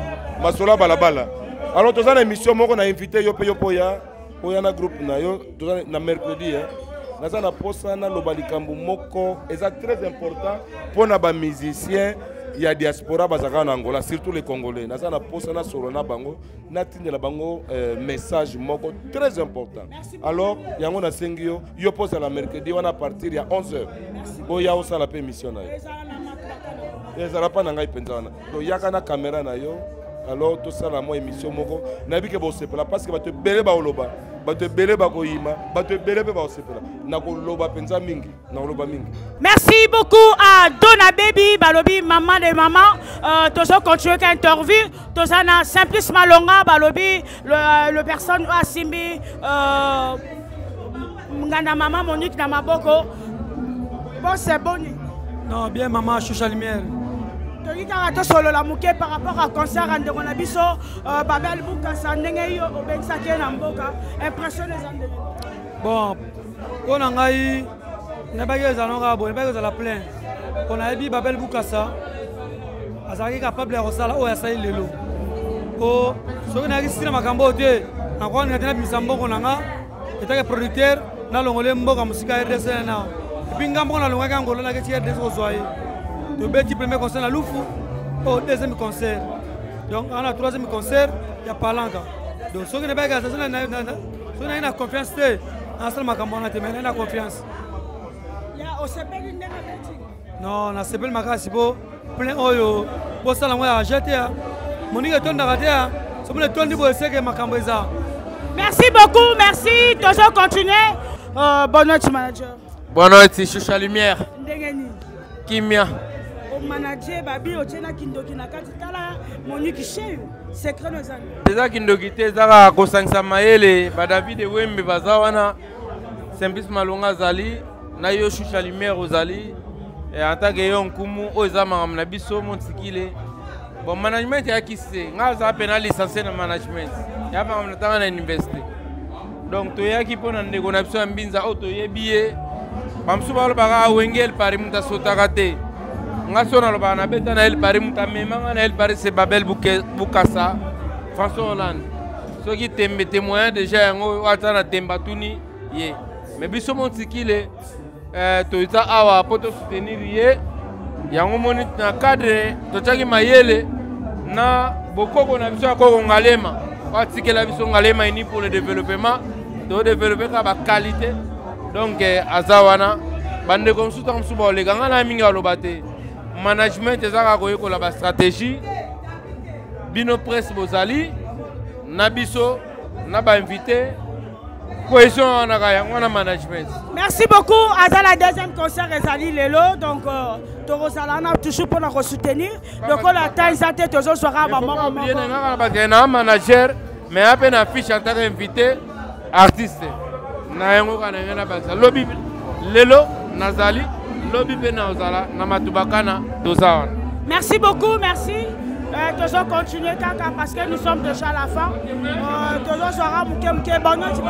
alors tozana émission moko na invité yo pe yo poya na groupe na yo tozana na mercredi naza na posa na loba likambo moko eza très important pour na ba musicien ya diaspora bazaka na Angola surtout les Congolais naza na posa na solo na bango na tindela bango message moko très important. Alors yango na sengi yo posa la mercredi wana à partir ya 11h boya osala pe émission na yo ezala pa na ngai penza wana donc yaka na caméra na yo. Alors tout ça la moi émission moko nabi ke bo sepela parce que ba te belé ba oloba ba te belé ba koyima ba te belé ba sepela na ko loba penza mingi na loba mingi. Merci beaucoup à Donna Baby balobi maman de maman toujours continuer qu'un interview tosana Simplice Malonga balobi le personne a simbi ngana maman Monique na maboko bon c'est bon. Non bien maman Choucha Lumière. Toyika solo la mouké par rapport à concert en Deronabiso, Babel Boukassa, Nengeyo, Obensake Namboka, impressionné. Bon, on a eu, n'a pas eu la plaine. On a eu Babel Boukassa, Azaki capable de resala ou essayer le lot. Oh, ce qu'on a ici dans ma cambote, en quoi on a été Misambo Konanga, était producteur, dans l'ongolais Mboka Musika RDC. Et puis, on a l'ongolais Angola qui est des osoyés. Le petit premier concert à Loufou, au deuxième concert. Donc, on a troisième concert, il y a Palanga. Donc, ce qui n'est pas grave, on a une confiance. On a confiance. Non, on a CPL Makasibo, plein d'eau, pour ça, on a jeté. Monique est tombée dans la terre, c'est pour le tour du bossé que Makambeza. Merci beaucoup, merci. Toujours continuer. Bonne nuit, manager. Bonne nuit, Choucha Lumière. Kimia. Manager babi otena kindoki na kati tala Monique Cheu secret nos amis déjà kindoki te zaka kosangisa mayele ba David Wembe bazawana Simplice Malonga zali na yo Choucha Lumière ozali et en tant que yo nkumu ozama na biso montikile bon management ya kisse nga za pena licencié na management ya ba mnatanga na université donc to yaki pona ndeko na biso mbinza auto yebiye bamsu balo baka wengel pari muta sotakate nga sona lo bana beta na el pari muta mema na el pari c'est Babel Boukassa François Hollande ce qui tembe témoin déjà yango atana temba tuni ye mais biso montikile to ita awa poto soutenir ye yango moni na cadre to taki mayele na bokoko na biso akoko ngalema watikela biso ngalema ini pour le développement to développer ka qualité. Donc azawana bande comme sous temps suba le ganga na minga lobate management ezaka koyekola ba stratégie bino presse bozali na biso na ba invité cohésion na yango na management. Merci beaucoup. À la deuxième concert ezali lelo donc tozala na toujours pour nous soutenir. Donc la taille ça tête toujours sera maman. Na manager mais à peine affiche en tant qu'invité artiste. Na yango kana ngena basa lobby lelo nazali lobby pe na ozala na matubakana doza. Merci beaucoup, merci. Toujours continuer parce que nous sommes déjà à la fin. Toujours sera mouké bonne nuit.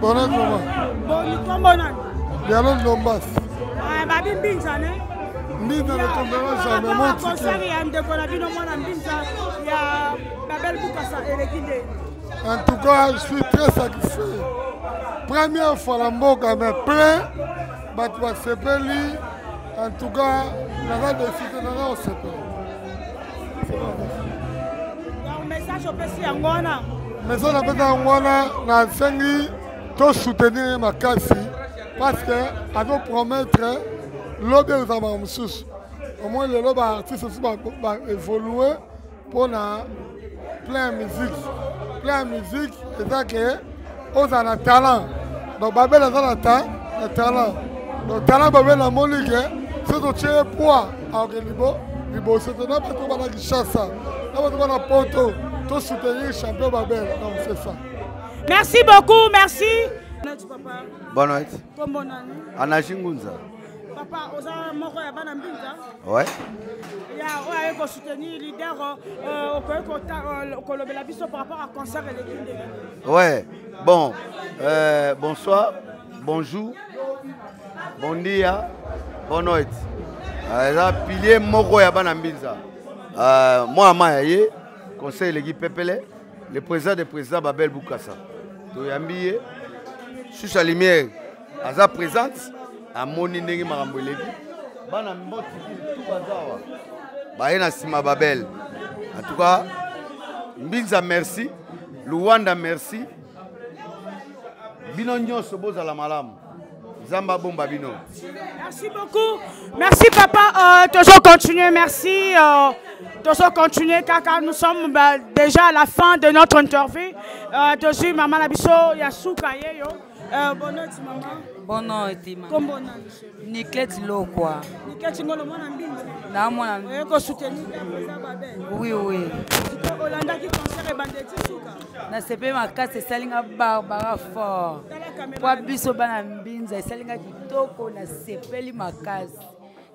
Bonne nuit maman. Bonne nuit. Diallo Lombas. Babi Mbinza ne. Mbinza ne tombera jamais. Mon concert il y a un décollabino moi na Mbinza. Il y a Babel Boukassa et l'équipe. En tout cas, je suis très satisfait. Première fois la mboka mais plein. Batwa sepeli. En tout cas, la radio de cité nana au sepeli. Message au PC Angwana. Message au PC Angwana, na sengi to soutenir ma kasi parce que à nous promettre l'objet de ma moussous. Au moins le lobe artiste aussi va évoluer pour na plein musique. Plein musique et ça que aux en talent. Donc Babel a un talent. Donc talent Babel a mon ligue. C'est au tien poids à Libo. Libo c'est un peu tout le qui chasse ça. On a poto, tout soutenir champion Babel. Donc c'est ça. Merci beaucoup, merci. Bonne nuit. Bonne année. Anashingunza. Papa, vous avez mort à Banambinza. Ouais. Il y a un soutenir leader au Belabiso par rapport à concert et l'équipe. Ouais. Bon. Bonsoir. Bonjour. Bon dia. Bonne nuit. Là, pilier moko ya Banambinza. Moi, Mayaye, conseil l'équipe Pepele, le président des présidents Babel Boukassa. Toyambiye, Choucha Lumière, Aza présente, à Moni Nengi Marambouelevi. Bana Mboti, tout Bazawa. Baena Sima Babel. En tout cas, Mbinza merci, Luanda merci. Bino Nyonso Bozala Malam. Zamba Bomba Bino. Merci beaucoup. Merci papa. Toujours continuer. Merci. Toujours continuer car nous sommes déjà à la fin de notre interview. Toujours maman Labiso Yasuka Yeyo. Bonne nuit maman. Bonne nuit maman. Comme bonne nuit. Nikleti lo quoi. Nikleti ngolo mwana mbinza. Na mwana. Eko soutenir président Babel. Oui oui. Olanda qui concert et bandeti suka. Na sepe makasi salinga Barbara fort. Kwa biso bana mbinza salinga kitoko na sepeli makasi.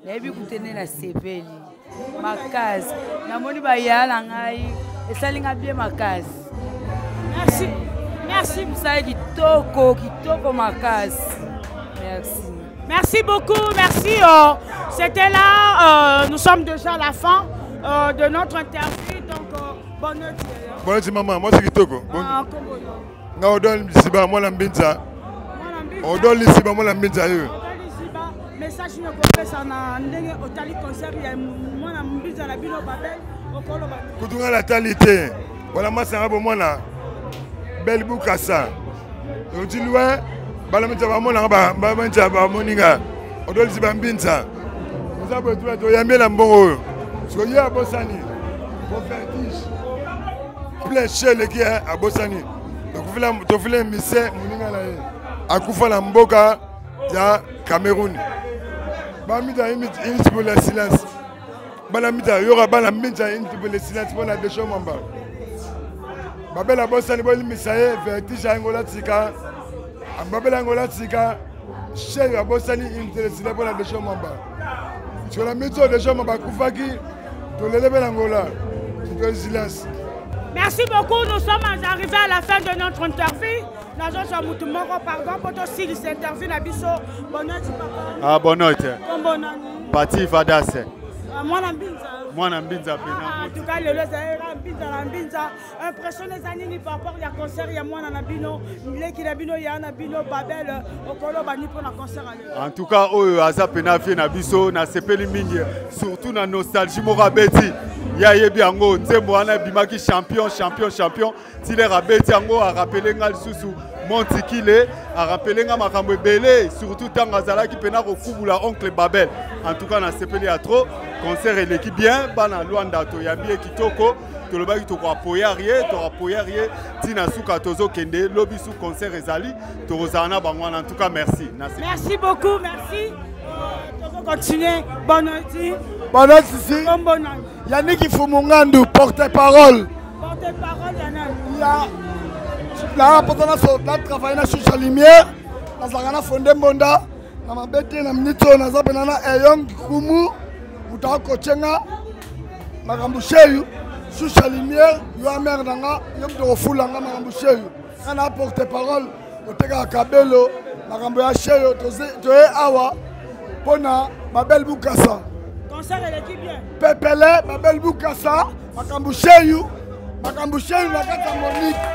Na yebi kutene na sepeli. Makasi. Na moni ba yala ngai salinga bien makasi. Merci. Merci msai kitoko makasi. Merci. Merci beaucoup, merci. C'était là, nous sommes déjà à la fin de notre interview, donc bonne nuit. Bonne nuit maman, moi c'est Kitoko. Nga odol lisiba mwana mbinza. Odol lisiba mwana mbinza yo. Message ne kopesa na ndenge otali concert ya mwana mbinza na bino Babel okolo ba. Kutunga la talité. Wala masanga bo mwana Bel Boukassa. Odilwe balamita bamona ba manja ba moninga. Odol lisiba mbinza. Muzabo to yambela mbongo. Soya bosani. Bo fertige. Plein chez qui est à Bossani. Donc tu fais mise moninga la ye. Akufa la mboka ya Cameroun. Bamida initi pour le silence. Balamida yora balamida initi pour le silence pour la déchon mamba. Babel a Bossani boli misaye vertige angola tika. Babel angola tika. Chez ya Bossani initi le silence pour la déchon mamba. Sur la méthode de déchon mamba kufaki to le level angola. C'est le silence. Merci beaucoup, nous sommes arrivés à la fin de notre interview. Nous avons pardon pour aussi cette interview. Bonne nuit, papa. Ah, bonne nuit. Bonne nuit. Pati Vadas. Moi, Mbinza. En tout cas, le Mbinza. Impressionné les années par rapport à concert. Il y a moi, Nabino, Nabino, Nabino, Babel, Okolo, Bani pour la concert. En tout cas, Aza Penafie Nabiso, na sepeli mingi, surtout na nostalgie Morabeti. ya yebi yango nzembo wana bimaki champion tiler abeti yango arapele nga lisusu montikile arapele nga makambo ebele surtout ntango azalaki mpena kokubula oncle Babel. En tout cas na sepeli ya trop concert eleki bien bana Luanda toyambi ye kitoko tolobaki tokoapoya rie tina suka tozokende lobi su concert ezali tokozala na bango wana. En tout cas merci. Merci beaucoup, merci. Continuez. Bonne nuit. Bonne nuit ici. Yannick Fumungandu, porte-parole. Porte-parole, Il y a la travail na Chucha Lumière, na fondé Mbonda, na mabete na mnito na zapena na Eyong Kumu, mutaka kochenga, makambusheyu, Chucha Lumière, yo amer nanga, yo mtoko fulanga makambusheyu. Kana porte-parole, oteka kabelo, makambo ya sheyo, toye awa, pona Babel Bukasa. Concert et l'équipe bien. Pepele, Babel Bukasa, makambusheyu na kata Monique.